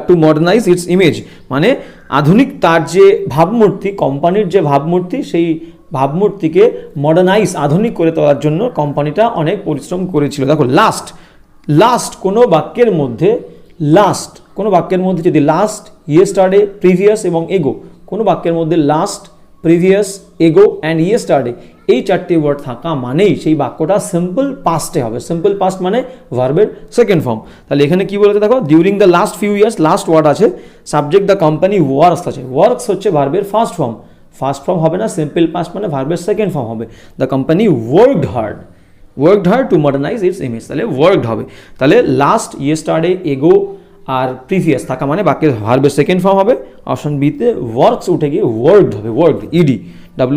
to modernise it's image, মানে আধুনিক তার যে ভাবমূর্তি, কোম্পানির যে ভাবমূর্তি, সেই ভাবমূর্তিকে মডার্নাইজ, আধুনিক করে তোলার জন্য কোম্পানিটা অনেক পরিশ্রম করেছিল। দেখো লাস্ট কোনো বাক্যের মধ্যে যদি লাস্ট, ইয়েস্টারডে, প্রিভিয়াস এবং এগো, কোনো বাক্যের মধ্যে লাস্ট, প্রিভিয়াস, এগো অ্যান্ড ইয়েস্টারডে, এই চারটি ওয়ার্ড থাকা মানেই সেই বাক্যটা সিম্পল পাস্টে হবে। সিম্পল পাস্ট মানে ভার্বের সেকেন্ড ফর্ম। তাহলে এখানে কি বলেছে দেখো, during the last few years, last word আছে, সাবজেক্ট দ্য কোম্পানি ওয়ার্কস আছে, ওয়ার্কস হচ্ছে ভার্বের ফার্স্ট ফর্ম হবে না, সিম্পল পাস্ট মানে ভার্বের সেকেন্ড ফর্ম হবে। The company worked hard to modernise it's image, তাহলে ওয়ার্কড হবে। তাহলে লাস্ট, ইয়েস্টারডে, এগো আর প্রিভিয়াস থাকা মানে বাক্যের ভার্বের সেকেন্ড ফর্ম হবে। অপশন বিতে ওয়ার্কস উঠে গিয়ে ওয়ার্কড হবে, ওয়ার্কড, ইডি,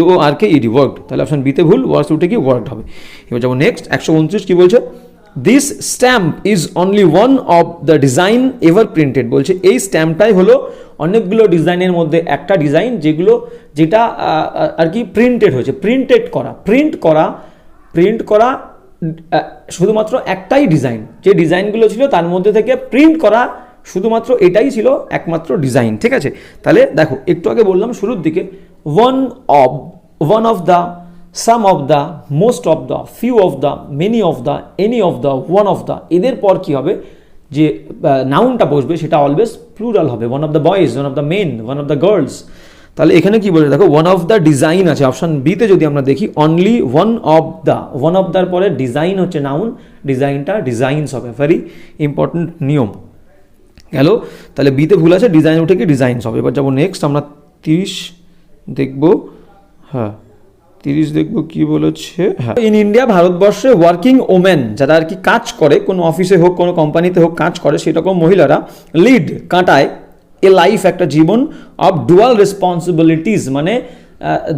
WORK, ওয়ার্কড। তাহলে অপশন বিতে ভুল, ওয়ার্কস উঠে গিয়ে ওয়ার্কড হবে। এবার যাবো নেক্সট 129 কি বলছে, this stamp is only one of the design ever printed, বলছে এই স্ট্যাম্পটাই হলো অনেকগুলো ডিজাইনের মধ্যে একটা ডিজাইন, যেটা আর কি প্রিন্টেড হয়েছে। প্রিন্ট করা শুধুমাত্র একটাই ডিজাইন, যে ডিজাইনগুলো ছিল তার মধ্যে থেকে প্রিন্ট করা শুধুমাত্র এটাই ছিল একমাত্র ডিজাইন। ঠিক আছে, তাহলে দেখো একটু আগে বললাম শুরুর দিকে, one of the, some of the, most of the, few of the, many of the, any of the, one of the, এদের পর কি হবে, যে নাউনটা বসবে সেটা অলওয়েজ প্লুরাল হবে। One of the boys, one of the men, one of the girls. তাহলে এখানে কি বলে দেখো, ওয়ান অফ দ্য ডিজাইন আছে, অপশন বিতে যদি আমরা দেখি অনলি ওয়ান অফ দ্যার পরে ডিজাইন হচ্ছে নাউন, ডিজাইনটা ডিজাইনস হবে। ভেরি ইম্পর্টেন্ট নিয়ম গেল। তাহলে বিতে ভুল আছে, ডিজাইন উঠে কি ডিজাইনস হবে। এবার যাবো নেক্সট আমরা 30 দেখব। হ্যাঁ 30 দেখবো কি বলেছে। হ্যাঁ, ইন ইন্ডিয়া, ভারতবর্ষে ওয়ার্কিং ওমেন যারা আর কি কাজ করে, কোনো অফিসে হোক কোনো কোম্পানিতে হোক কাজ করে, সেরকম মহিলারা লিড কাটায় এ লাইফ, একটা জীবন অফ ডুয়াল রেসপন্সিবিলিটিস, মানে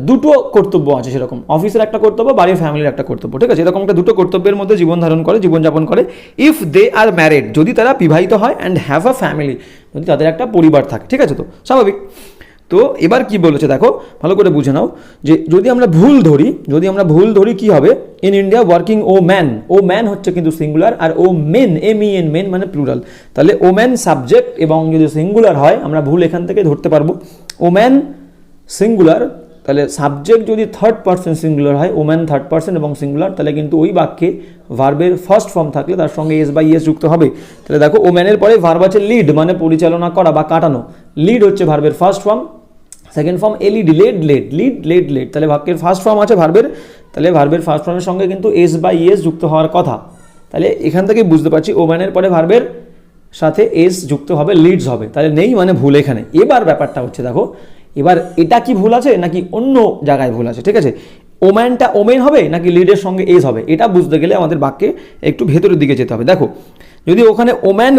দুটো কর্তব্য আছে সেরকম, অফিসের একটা কর্তব্য, বাড়ির ফ্যামিলির একটা কর্তব্য, ঠিক আছে, এরকম একটা দুটো কর্তব্যের মধ্যে জীবন ধারণ করে, জীবনযাপন করে। ইফ দে আর ম্যারিড, যদি তারা বিবাহিত হয়, অ্যান্ড হ্যাভ আ ফ্যামিলি, যদি তাদের একটা পরিবার থাকে, ঠিক আছে, তো স্বাভাবিক। তো এবার কি বলেছে দেখো, ভালো করে বুঝে নাও, যে যদি আমরা ভুল ধরি কি হবে, in India working woman হচ্ছে কিন্তু সিঙ্গুলার, আর ও মেন MEN মেন মানে প্লুরাল, তাহলে ও ম্যান সাবজেক্ট, এবং যদি সিঙ্গুলার হয় আমরা ভুল এখান থেকে ধরতে পারবো, ও ম্যান সিঙ্গুলার, তাহলে সাবজেক্ট যদি থার্ড পার্সন সিঙ্গুলার হয়, ওম্যান থার্ড পার্সন এবং সিঙ্গুলার, তাহলে কিন্তু ওই বাক্যে ভার্বের ফার্স্ট ফর্ম থাকলে তার সঙ্গে S/S যুক্ত হবে। তাহলে দেখো ওম্যানের পরে ভার্ব আছে লিড, মানে পরিচালনা করা বা কাটানো, লিড হচ্ছে ভার্বের first form, second form LED, led, তাহলে বাক্যের ফার্স্ট ফর্ম আছে ভার্বের, তাহলে ভার্বের ফার্স্ট ফর্মের সঙ্গে কিন্তু S/S যুক্ত হওয়ার কথা। তাহলে এখান থেকে বুঝতে পারছি ওম্যানের পরে ভার্বের সাথে S যুক্ত হবে, লিডস হবে, তাহলে নেই মানে ভুল এখানে। এবার ব্যাপারটা হচ্ছে দেখো, এবার এটা কি ভুল আছে নাকি অন্য জায়গায় ভুল আছে, ঠিক আছে, ওম্যানটা ওমেন হবে নাকি লিডের সঙ্গে এস হবে, এটা বুঝতে গেলে আমাদের বাক্যে একটু ভেতরের দিকে যেতে হবে। দেখো যদি ওখানে ওম্যান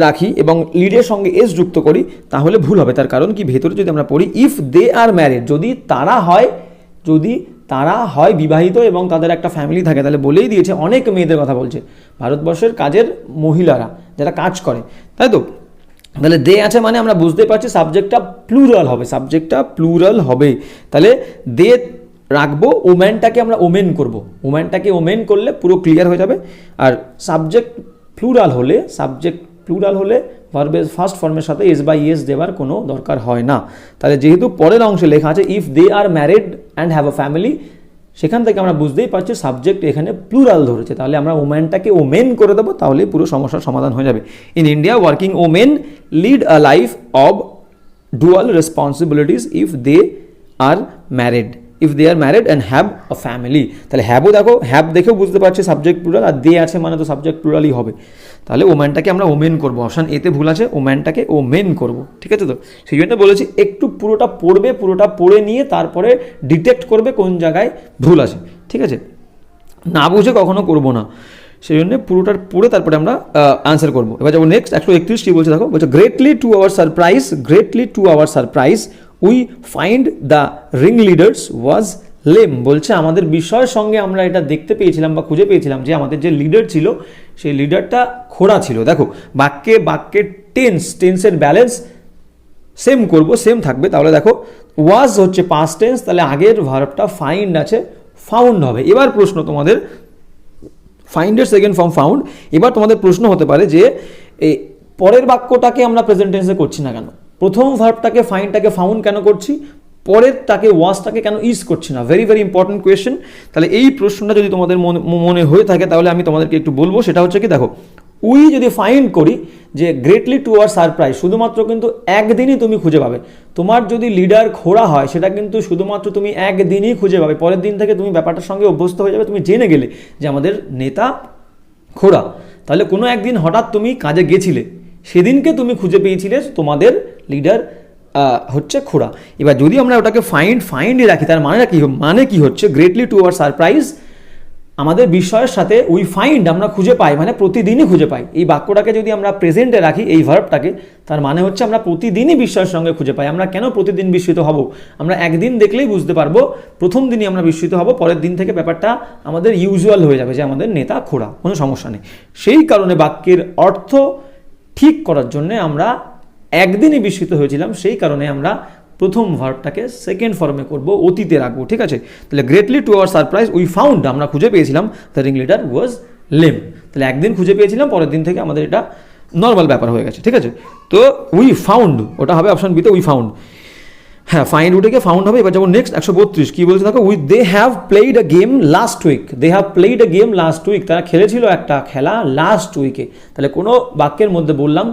রাখি এবং লিডের সঙ্গে এস যুক্ত করি তাহলে ভুল হবে, তার কারণ কি, ভেতরে যদি আমরা পড়ি ইফ দে আর ম্যারিড, যদি তারা হয় বিবাহিত এবং তাদের একটা ফ্যামিলি থাকে, তাহলে বলেই দিয়েছে, অনেক মেয়েদের কথা বলছে, ভারতবর্ষের কাজের মহিলারা যারা কাজ করে, তাই তো, তাহলে দে আছে মানে আমরা বুঝতে পারছি সাবজেক্টটা প্লুরাল হবে, তাহলে দে রাখবো, ওম্যানটাকে আমরা ওমেন করব, ওম্যানটাকে ওমেন করলে পুরো ক্লিয়ার হয়ে যাবে। আর সাবজেক্ট প্লুরাল হলে ভার্বের ফার্স্ট ফর্মের সাথে S/S দেওয়ার কোনো দরকার হয় না। তাহলে যেহেতু পরের অংশে লেখা আছে if they are married and have a family, সেখান থেকে আমরা বুঝতেই পারছি সাবজেক্ট এখানে প্লুরাল ধরেছে, তাহলে আমরা ওম্যানটাকে ওমেন করে দেবো, তাহলে পুরো সমস্যার সমাধান হয়ে যাবে। In India working women lead a life of dual responsibilities if they are married and have a family, তাহলে হ্যাভও দেখো, হ্যাভ দেখেও বুঝতে পারছি সাবজেক্ট প্লুরাল, আর দে আছে মানে তো সাবজেক্ট প্লুরালই হবে, তাহলে ওম্যানটাকে আমরা ওমেন করবো, অপশান এতে ভুল আছে, ওম্যানটাকে ওমেন করবো, ঠিক আছে, তো সেই জন্য বলেছি একটু পুরোটা পড়ে নিয়ে তারপরে ডিটেক্ট করবে কোন জায়গায় ভুল আছে, ঠিক আছে, না বুঝে কখনো করবো না, সেই জন্য পুরোটা পড়ে তারপরে আমরা আনসার করবো। এবার যাবো নেক্সট 131, কি বলছে দেখো, বলছে greatly to our surprise we find the ringleaders was lame, বলছে আমাদের বিষয়ের সঙ্গে আমরা এটা দেখতে পেয়েছিলাম বা খুঁজে পেয়েছিলাম যে আমাদের যে লিডার ছিল সেই লিডারটা খোড়া ছিল। দেখো বাক্যের টেন্সের ব্যালেন্স সেম থাকবে, তাহলে দেখো ওয়াজ হচ্ছে পাস্ট টেন্স, তাহলে আগের ভার্বটা ফাইন্ড আছে, ফাউন্ড হবে। এবার প্রশ্ন তোমাদের, ফাইন্ডের সেকেন্ড ফর্ম ফাউন্ড, এবার তোমাদের প্রশ্ন হতে পারে যে এই পরের বাক্যটাকে আমরা প্রেজেন্ট টেন্সে করছি না কেন, প্রথম ভার্বটাকে ফাইন্ডটাকে ফাউন্ড কেন করছি, পরেরটাকে ওয়াজটাকে কেন ইজ করছি না, ভেরি ইম্পর্টেন্ট কোয়েশ্চেন। তাহলে এই প্রশ্নটা যদি তোমাদের মনে হয়ে থাকে তাহলে আমি তোমাদেরকে একটু বলবো, সেটা হচ্ছে কি দেখো, উই যদি ফাইন্ড করি যে গ্রেটলি টু আওয়ার সারপ্রাইজ, শুধুমাত্র কিন্তু একদিনই তুমি খুঁজে পাবে, তোমার যদি লিডার খোড়া হয় সেটা কিন্তু শুধুমাত্র তুমি একদিনই খুঁজে পাবে, পরের দিন থেকে তুমি ব্যাপারটার সঙ্গে অভ্যস্ত হয়ে যাবে, তুমি জেনে গেলে যে আমাদের নেতা খোড়া, তাহলে কোনো একদিন হঠাৎ তুমি কাজে গেছিলে, সেদিনকে তুমি খুঁজে পেয়েছিলে তোমাদের লিডার হচ্ছে খোড়া। এবার যদি আমরা ওটাকে ফাইন্ডে রাখি, তার মানে কি হচ্ছে, গ্রেটলি টু আওয়ার সারপ্রাইজ আমাদের বিষয়ের সাথে উই ফাইন্ড আমরা খুঁজে পাই, মানে প্রতিদিনই খুঁজে পাই, এই বাক্যটাকে যদি আমরা প্রেজেন্টে রাখি এই ভার্বটাকে, তার মানে হচ্ছে আমরা প্রতিদিনই বিস্ময়ের সঙ্গে খুঁজে পাই। আমরা কেন প্রতিদিন বিস্মিত হব, আমরা একদিন দেখলেই বুঝতে পারবো, প্রথম দিনই আমরা বিস্মিত হব, পরের দিন থেকে ব্যাপারটা আমাদের ইউজুয়াল হয়ে যাবে যে আমাদের নেতা খোড়া, কোনো সমস্যা নেই। সেই কারণে বাক্যের অর্থ ঠিক করার জন্য আমরা একদিনই বিস্মিত হয়েছিলাম, সেই কারণে আমরা প্রথম ভার্বটাকে সেকেন্ড ফর্মে করব, অতীতে রাখবো, ঠিক আছে। তাহলে greatly to our surprise we found, আমরা খুঁজে পেয়েছিলাম the ringleader was lame, তাহলে একদিন খুঁজে পেয়েছিলাম, পরের দিন থেকে আমাদের এটা নর্মাল ব্যাপার হয়ে গেছে, ঠিক আছে। তো উই ফাউন্ড ওটা হবে অপশন বিতে, উই ফাউন্ড, হ্যাঁ ফাইন্ড উঠে গিয়ে ফাউন্ড হবে। এবার যাবো নেক্সট 132, কি বলছে দেখো, they have played a game last week, তারা খেলেছিল একটা খেলা লাস্ট উইকে। তাহলে কোনো বাক্যের মধ্যে বললাম,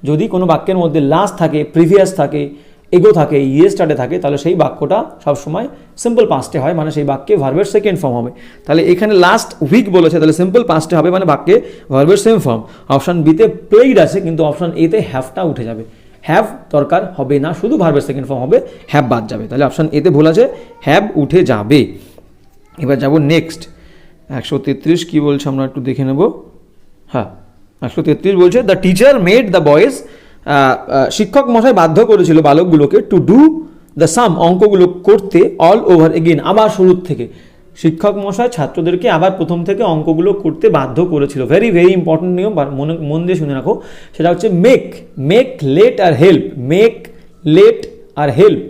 যদি কোনো বাক্যের মধ্যে লাস্ট থাকে, প্রিভিয়াস থাকে, এগো থাকে, ইয়েস্টারডে থাকে, তাহলে সেই বাক্যটা সবসময় সিম্পল পাস্টে হয়, মানে সেই বাক্যে ভার্বের সেকেন্ড ফর্ম হবে। তাহলে এখানে লাস্ট উইক বলেছে, তাহলে সিম্পল পাস্টে হবে, মানে বাক্যে ভার্বের সেম ফর্ম। অপশন বিতে প্লেড আছে, কিন্তু অপশন এতে হ্যাভটা উঠে যাবে, হ্যাভ দরকার হবে না, শুধু ভার্বের সেকেন্ড ফর্ম হবে, হ্যাভ বাদ যাবে। তাহলে অপশান এতে ভুল আছে, হ্যাভ উঠে যাবে। এবার যাব নেক্সট 133 কী বলছে আমরা একটু দেখে নেব। হ্যাঁ 133 বলছে the teacher made the boys, শিক্ষক মশাই বাধ্য করেছিল বালকগুলোকে টু ডু দ্য সাম, অঙ্কগুলো করতে অল ওভার এগেন, আবার শুরুর থেকে। শিক্ষক মশাই ছাত্রদেরকে আবার প্রথম থেকে অঙ্কগুলো করতে বাধ্য করেছিল। ভেরি ভেরি ইম্পর্টেন্ট নিয়ম, মন দিয়ে শুনে রাখো। সেটা হচ্ছে মেক, মেক লেট আর হেল্প, মেক লেট আর হেল্প,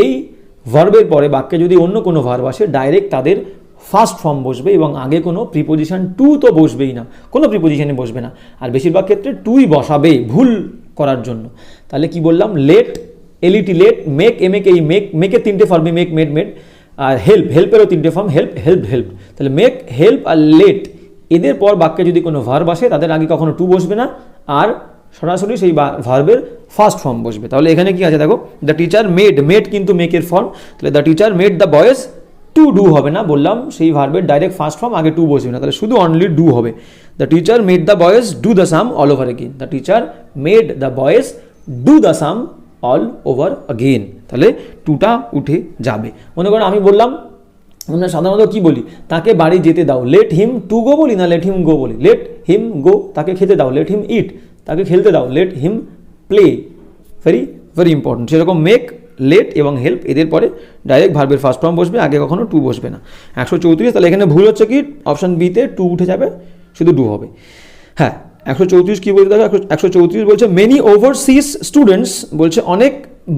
এই ভার্বের পরে বাক্যে যদি অন্য কোনো ভার্ব আসে ডাইরেক্ট তাদের ফার্স্ট ফর্ম বসবে এবং আগে কোনো প্রিপোজিশন টু তো বসবেই না, কোনো প্রিপোজিশনে বসবে না, আর বেশিরভাগ ক্ষেত্রে টুই বসাবে ভুল করার জন্য। তাহলে কি বললাম, লেট, এলইটি লেট, মেক এমেক এই মেক, মেকের তিনটে ফর্মে মেক, মেড, মেড, আর হেল্প, হেল্পেরও তিনটে ফর্ম, হেল্প, হেল্প, হেল্প। তাহলে মেক, হেল্প আর লেট, এদের পর বাক্যে যদি কোনো ভার্ব আসে তাদের আগে কখনো টু বসবে না, আর সরাসরি সেই ভার্বের ফার্স্ট ফর্ম বসবে। তাহলে এখানে কি আছে দেখো, দ্য টিচার মেড, মেড কিন্তু মেকের ফর্ম, তাহলে the teacher made the boys to do হবে না, বললাম সেই ভার্বের ডাইরেক্ট ফার্স্ট ফর্ম, আগে টু বসবে না, তাহলে শুধু অনলি ডু হবে। The teacher made the boys do the some all over again, the teacher made the boys do the some all over again, তাহলে টুটা উঠে যাবে। মনে করো আমি বললাম, আমরা সাধারণত কি বলি, তাকে বাড়ি যেতে দাও, লেট হিম টু গো বলি না লেট হিম গো বলি, লেট হিম গো, তাকে খেতে দাও, লেট হিম ইট, তাকে খেলতে দাও, let him play, very very important. সেরকম মেক, লেট এবং হেল্প এদের পরে ডাইরেক্ট ভার্বের ফার্স্ট ফর্ম বসবে, আগে কখনো টু বসবে না। 134, তাহলে এখানে ভুল হচ্ছে কি, অপশান বিতে টু উঠে যাবে, শুধু ডু হবে। হ্যাঁ 134 কি বলছে দেখো, 134 বলছে মেনি ওভারসিজ স্টুডেন্টস, বলছে অনেক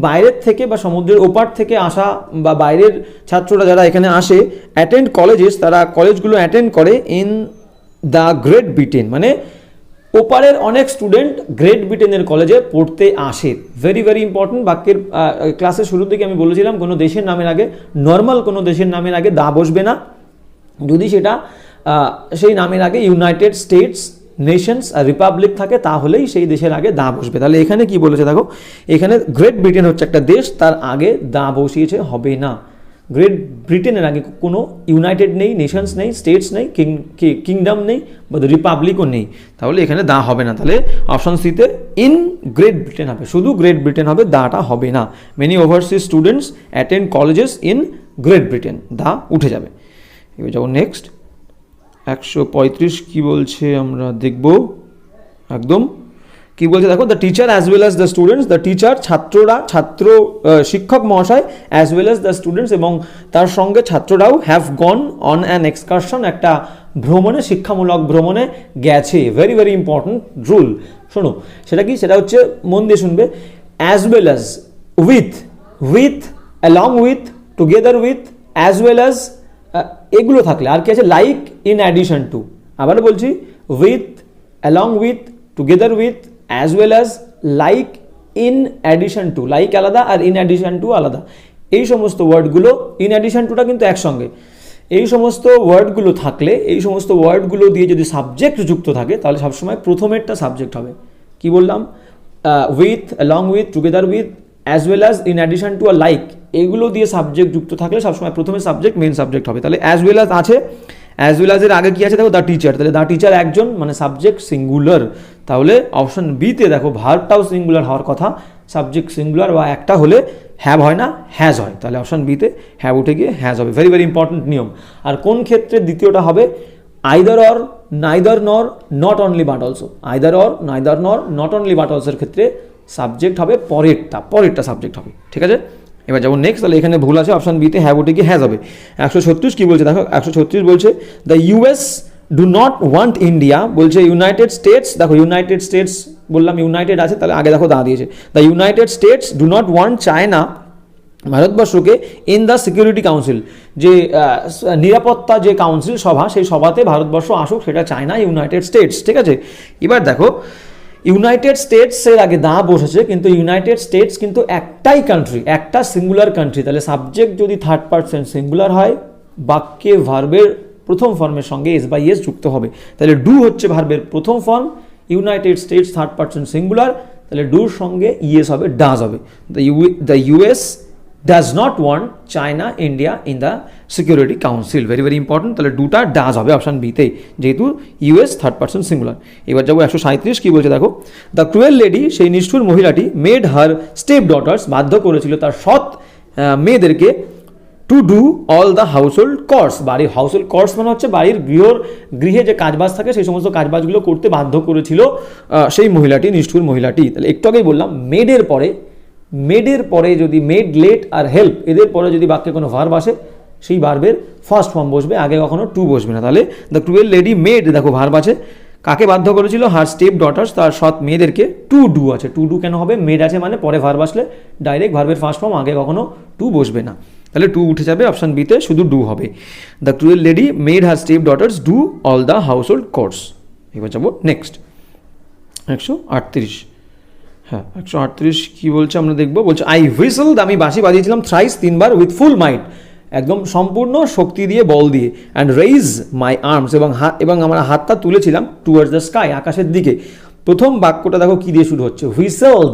বাইরের থেকে বা সমুদ্রের ওপার থেকে আসা বা বাইরের ছাত্ররা যারা এখানে আসে, অ্যাটেন্ড কলেজেস, তারা কলেজগুলো অ্যাটেন্ড করে ইন দ্য গ্রেট ব্রিটেন, মানে ওপারের অনেক স্টুডেন্ট গ্রেট ব্রিটেনের কলেজে পড়তে আসে। ভেরি ভেরি ইম্পর্টেন্ট, বাক্যের ক্লাসের শুরুর দিকে আমি বলেছিলাম কোনো দেশের নামের আগে, নর্মাল কোনো দেশের নামের আগে দা বসবে না, যদি সেটা সেই নামের আগে ইউনাইটেড স্টেটস, নেশনস আর রিপাবলিক থাকে তাহলেই সেই দেশের আগে দা বসবে। তাহলে এখানে কি বলেছে দেখো, এখানে গ্রেট ব্রিটেন হচ্ছে একটা দেশ, তার আগে দা বসিয়েছে, হবে না। গ্রেট ব্রিটেনের আগে কোনো ইউনাইটেড নেই, নেশনস নেই, স্টেটস নেই, কিংডম নেই, বা রিপাবলিকও নেই, তাহলে এখানে দা হবে না। তাহলে অপশন সিতে ইন গ্রেট ব্রিটেন হবে, শুধু গ্রেট ব্রিটেন হবে, দাটা হবে না। Many overseas students attend colleges in Great Britain, the উঠে যাবে। এবার যাবো নেক্সট 135 কি বলছে আমরা দেখব একদম। কি বলছে দেখো, the teacher as well as the students, the teacher ছাত্ররা, শিক্ষক মহাশয়, as well as the students এবং তার সঙ্গে ছাত্ররাও, have gone on an excursion, একটা ভ্রমণে, শিক্ষামূলক ভ্রমণে গেছে। ভেরি ভেরি ইম্পর্টেন্ট রুল, শোনো সেটা কি, সেটা হচ্ছে মন দিয়ে শুনবে, as well as, with, with, along with, together with, as well as, এগুলো থাকলে আর কি আছে, লাইক, ইন অ্যাডিশন টু, আবার বলছি, with, along with, together with, as well as, like, in addition two, like আলাদা আর ইন অ্যাডিশন টু আলাদা, এই সমস্ত ওয়ার্ডগুলো, ইন অ্যাডিশন টুটা কিন্তু একসঙ্গে, এই সমস্ত ওয়ার্ডগুলো থাকলে, এই সমস্ত ওয়ার্ডগুলো দিয়ে যদি সাবজেক্ট যুক্ত থাকে তাহলে সবসময় প্রথমেরটা সাবজেক্ট হবে। কি বললাম, with, along with, together with, as well as, in addition to আর লাইক, এগুলো দিয়ে সাবজেক্ট যুক্ত থাকলে সবসময় প্রথমে সাবজেক্ট মেন সাবজেক্ট হবে। তাহলে অ্যাজ ওয়েল অ্যাজ আছে, অ্যাজ ওয়েল অ্যাজের আগে কি আছে দেখো, দ্য টিচার, তাহলে দ্য টিচার একজন, মানে সাবজেক্ট সিঙ্গুলার, তাহলে অপশন বিতে দেখো ভার্বটাও সিঙ্গুলার হওয়ার কথা, সাবজেক্ট সিঙ্গুলার বা একটা হলে হ্যাভ হয় না, হ্যাজ হয়, তাহলে অপশন বিতে হ্যাভ উঠে গিয়ে হ্যাজ হবে। ভেরি ভেরি ইম্পর্টেন্ট নিয়ম। আর কোন ক্ষেত্রে দ্বিতীয়টা হবে, either or, neither nor, not only but also, either or, neither nor, not only but অলসোর ক্ষেত্রে সাবজেক্ট হবে পরেরটা সাবজেক্ট হবে, ঠিক আছে। এবার যাবো নেক্সট, তাহলে এখানে ভুল আছে, অপশন বিতে হ্যাভ উঠে গিয়ে হ্যাজ হবে। 136 কি বলছে দেখো, 136 বলছে the US do not want India, বলছে ইউনাইটেড স্টেটস, দেখো ইউনাইটেড স্টেটস বললাম, ইউনাইটেড আছে, তাহলে আগে দেখো দা দিয়েছে, the United states do not want China, ভারতবর্ষকে, ইন দ্য সিকিউরিটি কাউন্সিল, যে নিরাপত্তা যে কাউন্সিল সভা, সেই সভাতে ভারতবর্ষ আসুক, সেটা চায় না ইউনাইটেড স্টেটস, ঠিক আছে। এবার দেখো ইউনাইটেড স্টেটসের আগে দা বসেছে, কিন্তু ইউনাইটেড স্টেটস কিন্তু একটাই কান্ট্রি, একটা সিঙ্গুলার কান্ট্রি, তাহলে সাবজেক্ট যদি থার্ড পারসন সিঙ্গুলার হয়, বাক্যে ভার্বের প্রথম ফর্মের সঙ্গে এস বাই এস যুক্ত হবে, তাহলে ডু হচ্ছে ভার্বের প্রথম form, United states third person singular, তাহলে ডুর সঙ্গে ইএস হবে, ডাজ হবে। The US does not want China India in the security council, very very important. তাহলে দুটা ডাজ হবে অপশান বিতে, যেহেতু ইউএস থার্ড পার্সন সিঙ্গুলার। এবার যাবো 137, কী বলছে দেখো, দ্য ক্রুয়েল লেডি, সেই নিষ্ঠুর মহিলাটি, মেড হার স্টেপ ডটার্স, বাধ্য করেছিল তার সৎ মেয়েদেরকে, to do all the household chores, বাড়ির হাউস হোল্ড কর্স মানে হচ্ছে বাড়ির গৃহে যে কাজবাজ থাকে সেই সমস্ত কাজবাজগুলো করতে বাধ্য করেছিল সেই মহিলাটি, নিষ্ঠুর মহিলাটি। তাহলে একটু আগেই বললাম মেডের পরে যদি মেড, লেট আর হেল্প এদের পরে যদি বাক্যে কোনো ভার্ব আসে সেই ভার্বের ফার্স্ট ফর্ম বসবে, আগে কখনো টু বসবে না। তাহলে দ্য ক্রুয়েল লেডি মেড, দেখো ভার্ব আছে, কাকে বাধ্য করেছিল, হার স্টেপ ডটার্স, তার সৎ মেয়েদেরকে, টু ডু আছে, টু ডু কেন হবে, মেড আছে মানে পরে ভার্ব আসলে ডাইরেক্ট ভার্বের ফার্স্ট ফর্ম, আগে কখনো টু বসবে না। তাহলে টু উঠে যাবে, অপশান বিতে শুধু ডু হবে। The cruel lady made her step daughters do all the house hold course. এবার যাবো নেক্সট 138, হ্যাঁ 138 কী বলছে আমরা দেখবো, বলছে আই হুইসেলড, আমি বাঁশি বাজিয়েছিলাম, থ্রাইস, তিনবার, উইথ ফুল মাইট, একদম সম্পূর্ণ শক্তি দিয়ে, বল দিয়ে, অ্যান্ড রেইজ মাই আর্মস, এবং আমার হাতটা তুলেছিলাম, টুয়ার্ডস দ্য স্কাই, আকাশের দিকে। প্রথম বাক্যটা দেখো কী দিয়ে শুরু হচ্ছে, হুইসেলড,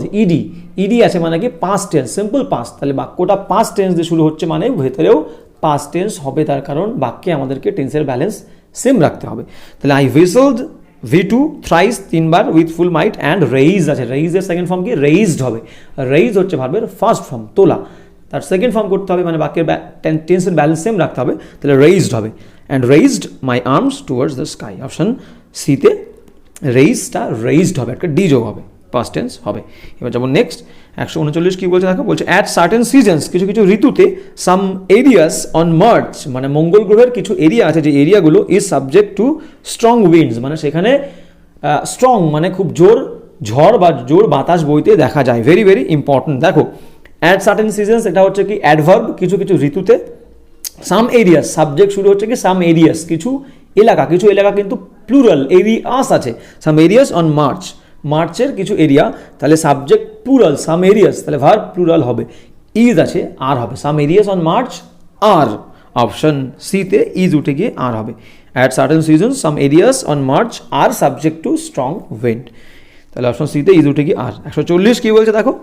ইডি আছে মানে কি পাস্ট টেন্স, সিম্পল পাস্ট, তাহলে বাক্যটা পাস্ট টেন্স দিয়ে শুরু হচ্ছে মানে ভেতরেও পাস্ট টেন্স হবে, তার কারণ বাক্যে আমাদেরকে টেন্সের ব্যালেন্স সেম রাখতে হবে। তাহলে আই হুইসেলড, V2 থ্রাইস, তিনবার, with full might, and raise আছে, রেইজের সেকেন্ড ফর্ম কি, রেইজড হবে, রেইজ হচ্ছে ভার্বের ফার্স্ট ফর্ম, তোলা, তার সেকেন্ড ফর্ম করতে হবে মানে বাক্যের টেন্সের ব্যালেন্স সেম রাখতে হবে, তাহলে রেইজড হবে, and raised my arms towards the sky, option সিতে রেইজটা রেইজড হবে, একটা ডি যোগ হবে, পাস্ট টেন্স হবে। এবার যেমন নেক্সট 139 কী বলছে দেখো, বলছে অ্যাট সার্টেন সিজনস, কিছু কিছু ঋতুতে, সাম এরিয়াস অন মার্চ, মানে মঙ্গল গ্রহের কিছু এরিয়া আছে, যে এরিয়াগুলো is subject to strong winds, মানে সেখানে স্ট্রং মানে খুব জোর ঝড় বা জোর বাতাস বইতে দেখা যায়, ভেরি ভেরি ইম্পর্টেন্ট। দেখো অ্যাট সার্টেন সিজনস এটা হচ্ছে কি অ্যাডভার্ব, কিছু কিছু ঋতুতে, সাম এরিয়াস সাবজেক্ট শুরু হচ্ছে কি সাম এরিয়াস, কিছু এলাকা কিন্তু প্লুরাল, এরিয়াস আছে, সাম এরিয়াস অন মার্চ, মার্চের কিছু এরিয়া, তাহলে সাবজেক্ট প্লুরাল, সাম এরিয়াস, তাহলে ভার্ব প্লুরাল হবে, ইজ আছে আর হবে, some areas on March are, option সিতে ইজ উঠে গিয়ে আর হবে। At certain seasons some areas on March are subject to strong wind, তাহলে অপশন সিতে ইজ উঠে গিয়ে আর। 140 কী বলছে দেখো,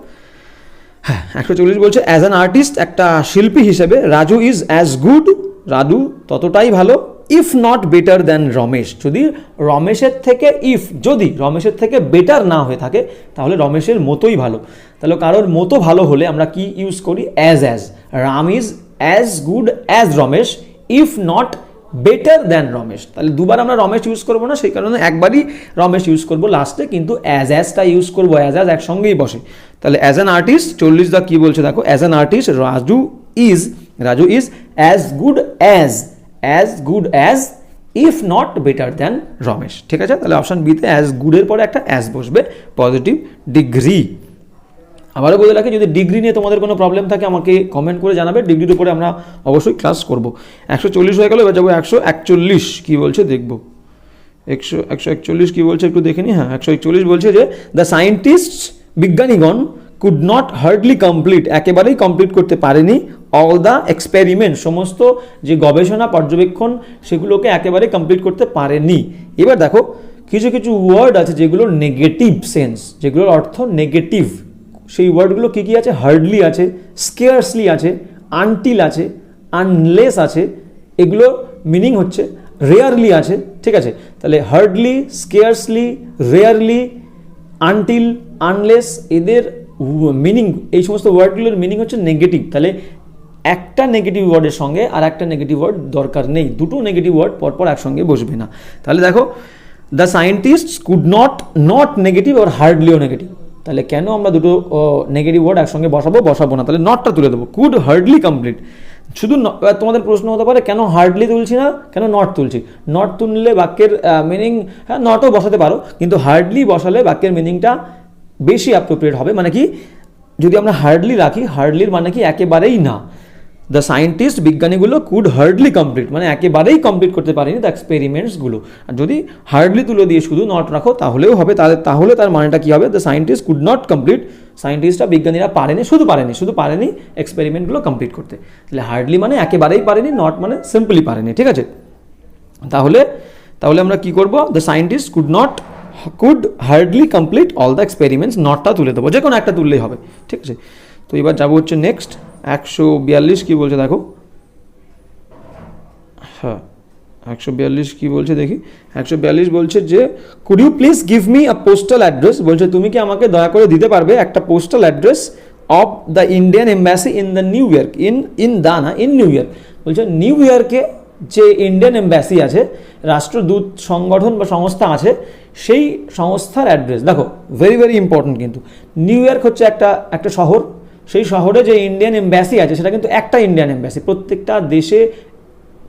হ্যাঁ 140 বলছে অ্যাজ অ্যান আর্টিস্ট, একটা শিল্পী হিসেবে, Raju is as good, Raju ততটাই ভালো, if not better than Ramesh, যদি রমেশের থেকে বেটার না হয়ে থাকে তাহলে রমেশের মতোই ভালো। তাহলে কারোর মতো ভালো হলে আমরা কি ইউজ করি, as, Ram is as good as Ramesh, if not better than Ramesh, তাহলে দুবার আমরা রমেশ ইউজ করবো না, সেই কারণে একবারই রমেশ ইউজ করবো লাস্টে, কিন্তু অ্যাজটা ইউজ করবো, অ্যাজ একসঙ্গেই বসে। তাহলে অ্যাজ অ্যান আর্টিস্ট 40 দা কী বলছে দেখো, as an artist Raju is as good as if not better than Ramesh, ঠিক আছে। তাহলে অপশান বিতে অ্যাজ গুডের পরে একটা অ্যাজ বসবে, পজিটিভ ডিগ্রি। আবারও বলে রাখি, যদি ডিগ্রি নিয়ে তোমাদের কোনো প্রবলেম থাকে আমাকে কমেন্ট করে জানাবে, ডিগ্রির উপরে আমরা অবশ্যই ক্লাস করব। 140 হয়ে গেল, এবার যাবো 141 কী বলছে দেখবো, 141 কী বলছে একটু দেখে নি, হ্যাঁ 141 বলছে যে দ্য সায়েন্টিস্ট, বিজ্ঞানীগণ, কুড নট হার্ডলি কমপ্লিট, একেবারেই কমপ্লিট করতে পারেনি, অল দ্য এক্সপেরিমেন্ট, সমস্ত যে গবেষণা পর্যবেক্ষণ সেগুলোকে একেবারে কমপ্লিট করতে পারেনি। এবার দেখো কিছু কিছু ওয়ার্ড আছে যেগুলো নেগেটিভ সেন্স, যেগুলোর অর্থ নেগেটিভ, সেই ওয়ার্ডগুলো কী কী আছে, হার্ডলি আছে, স্কেয়ার্সলি আছে, আনটিল আছে, আনলেস আছে, এগুলো মিনিং হচ্ছে রেয়ারলি আছে, ঠিক আছে। তাহলে hardly, scarcely, rarely, until, unless, এদের মিনিং, এই সমস্ত ওয়ার্ডগুলোর মিনিং হচ্ছে নেগেটিভ। তাহলে একটা নেগেটিভ ওয়ার্ডের সঙ্গে আর একটা নেগেটিভ ওয়ার্ড দরকার নেই, দুটো নেগেটিভ ওয়ার্ড পরপর একসঙ্গে বসবে না। তাহলে দেখো the scientist could not negative আর হার্ডলিও নেগেটিভ, তাহলে কেন আমরা দুটো নেগেটিভ ওয়ার্ড একসঙ্গে বসাবো না, তাহলে নটটা তুলে দেবো, কুড হার্ডলি কমপ্লিট। শুধু তোমাদের প্রশ্ন হতে পারে কেন হার্ডলি তুলছি না, কেন নট তুলছি, নট তুললে বাক্যের মিনিং, হ্যাঁ নটও বসাতে পারো, কিন্তু হার্ডলি বসালে বাক্যের মিনিংটা বেশি অ্যাপ্রোপ্রিয়েট হবে। মানে কি, যদি আমরা হার্ডলি রাখি, হার্ডলির মানে কি একেবারেই না, দ্য সায়েন্টিস্ট, বিজ্ঞানীগুলো, কুড হার্ডলি কমপ্লিট মানে একেবারেই কমপ্লিট করতে পারেনি দ্য এক্সপেরিমেন্টসগুলো। আর যদি হার্ডলি তুলে দিয়ে শুধু নট রাখো তাহলেও হবে, তাহলে তার মানেটা কী হবে, the scientist could not complete, সায়েন্টিস্টরা, বিজ্ঞানীরা শুধু পারেনি এক্সপেরিমেন্টগুলো কমপ্লিট করতে। তাহলে হার্ডলি মানে একেবারেই পারেনি, নট মানে সিম্পলি পারেনি, ঠিক আছে। তাহলে আমরা কি করব, the scientist could hardly complete all the experiments, নটটা তুলে দেবো, যে কোনো একটা তুললেই হবে, ঠিক আছে। তো এবার যাবো হচ্ছে নেক্সট 142 কি বলছে দেখো, হ্যাঁ 142 কি বলছে দেখি, 142 বলছে যে could you please give me a postal address, বলছে তুমি কি আমাকে দয়া করে দিতে পারবে একটা postal address of the Indian embassy in the New York, in New York, বলছে নিউ ইয়র্কে যে ইন্ডিয়ান এম্বাসি আছে, রাষ্ট্রদূত সংগঠন বা সংস্থা আছে, সেই সংস্থার অ্যাড্রেস। দেখো ভেরি ভেরি ইম্পর্টেন্ট, কিন্তু নিউ ইয়র্ক হচ্ছে একটা শহর, সেই শহরে যে ইন্ডিয়ান এম্বাসি আছে সেটা কিন্তু একটা ইন্ডিয়ান এম্বাসি,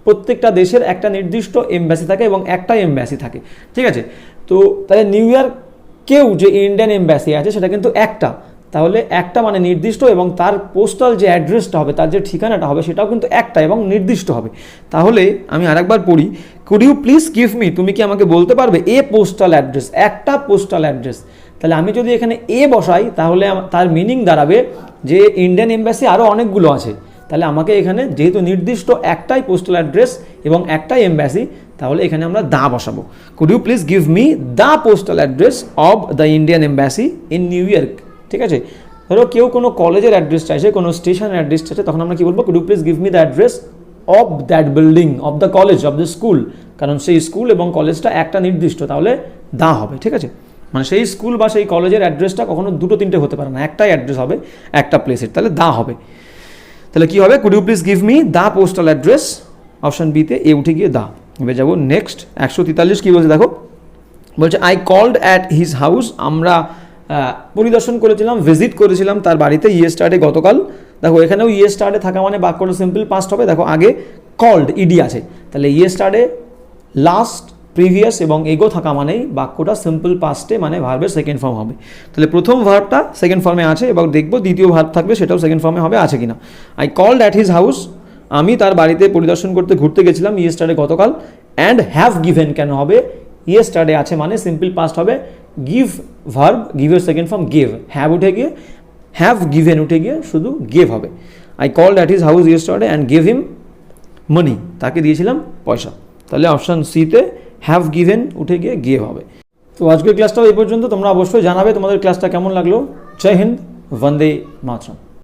প্রত্যেকটা দেশের একটা নির্দিষ্ট এম্বাসি থাকে এবং একটা এম্বাসি থাকে, ঠিক আছে। তো তাহলে নিউ ইয়র্কেও যে ইন্ডিয়ান এম্বাসি আছে সেটা কিন্তু একটা, তাহলে একটা মানে নির্দিষ্ট, এবং তার পোস্টাল যে অ্যাড্রেসটা হবে, তার যে ঠিকানাটা হবে সেটাও কিন্তু একটা এবং নির্দিষ্ট হবে। তাহলে আমি আরেকবার পড়ি, could you please give me, তুমি কি আমাকে বলতে পারবে এ পোস্টাল অ্যাড্রেস, একটা পোস্টাল অ্যাড্রেস। তাহলে আমি যদি এখানে এ বসাই তাহলে তার মিনিং দাঁড়াবে যে ইন্ডিয়ান এম্বাসি আরও অনেকগুলো আছে, তাহলে আমাকে এখানে যেহেতু নির্দিষ্ট একটাই পোস্টাল অ্যাড্রেস এবং একটাই এম্বাসি, তাহলে এখানে আমরা দা বসাবো। Could you please give me the postal address of the Indian embassy in New York, ঠিক আছে। ধরো কেউ কোনো কলেজের অ্যাড্রেস চাইছে, কোনো স্টেশনের অ্যাড্রেস চাইছে, তখন আমরা কি বলবো, could you please give me the address of that building, of the college, of the school, কারণ সেই স্কুল এবং কলেজটা একটা নির্দিষ্ট, তাহলে দা হবে, ঠিক আছে। মানে সেই স্কুল বা সেই কলেজের অ্যাড্রেসটা কখনো দুটো তিনটে হতে পারে না, একটাই অ্যাড্রেস হবে একটা প্লেসের, তাহলে দা হবে। তাহলে কি হবে, could you please give me the postal address, option বিতে এ উঠে গিয়ে দা। এবার যাবো নেক্সট 143 কি বলছে দেখো, বলছে I called at his house, আমরা পরিদর্শন করেছিলাম, ভিজিট করেছিলাম তার বাড়িতে ইয়েস্টারডে, গতকাল। দেখো এখানেও ইয়েস্টারডে থাকা মানে বাক্যটা সিম্পল পাস্ট হবে। দেখো আগে কল্ড ইডি আছে, তাহলে ইয়েস্টারডে, লাস্ট, প্রিভিয়াস এবং এগো থাকা মানেই বাক্যটা সিম্পল পাস্টে মানে ভার্বের সেকেন্ড ফর্ম হবে। তাহলে প্রথম ভার্বটা সেকেন্ড ফর্মে আছে, এবং দেখবো দ্বিতীয় ভার্ব থাকবে সেটাও সেকেন্ড ফর্মে হবে, আছে কিনা। I called at his house, আমি তার বাড়িতে পরিদর্শন করতে ঘুরতে গেছিলাম ইয়েস্টারডে, গতকাল। অ্যান্ড হ্যাভ গিভেন কেন হবে, ইয়েস্টারডে আছে মানে সিম্পল পাস্ট হবে, গিভ ভার্ব, গিভের সেকেন্ড ফর্ম গেভ, হ্যাভ উঠে গিয়ে হ্যাভ গিভেন উঠে গিয়ে শুধু গেভ হবে। I called at his house yesterday and gave him money, তাকে দিয়েছিলাম পয়সা। তাহলে অপশান সিতে হ্যাভ গিভেন উঠে গিয়ে গেভ হবে। তো আজকের ক্লাসটাও এই পর্যন্ত, তোমরা অবশ্যই জানাবে তোমাদের ক্লাসটা কেমন লাগলো। জয় হিন্দ, বন্দে মাতরম।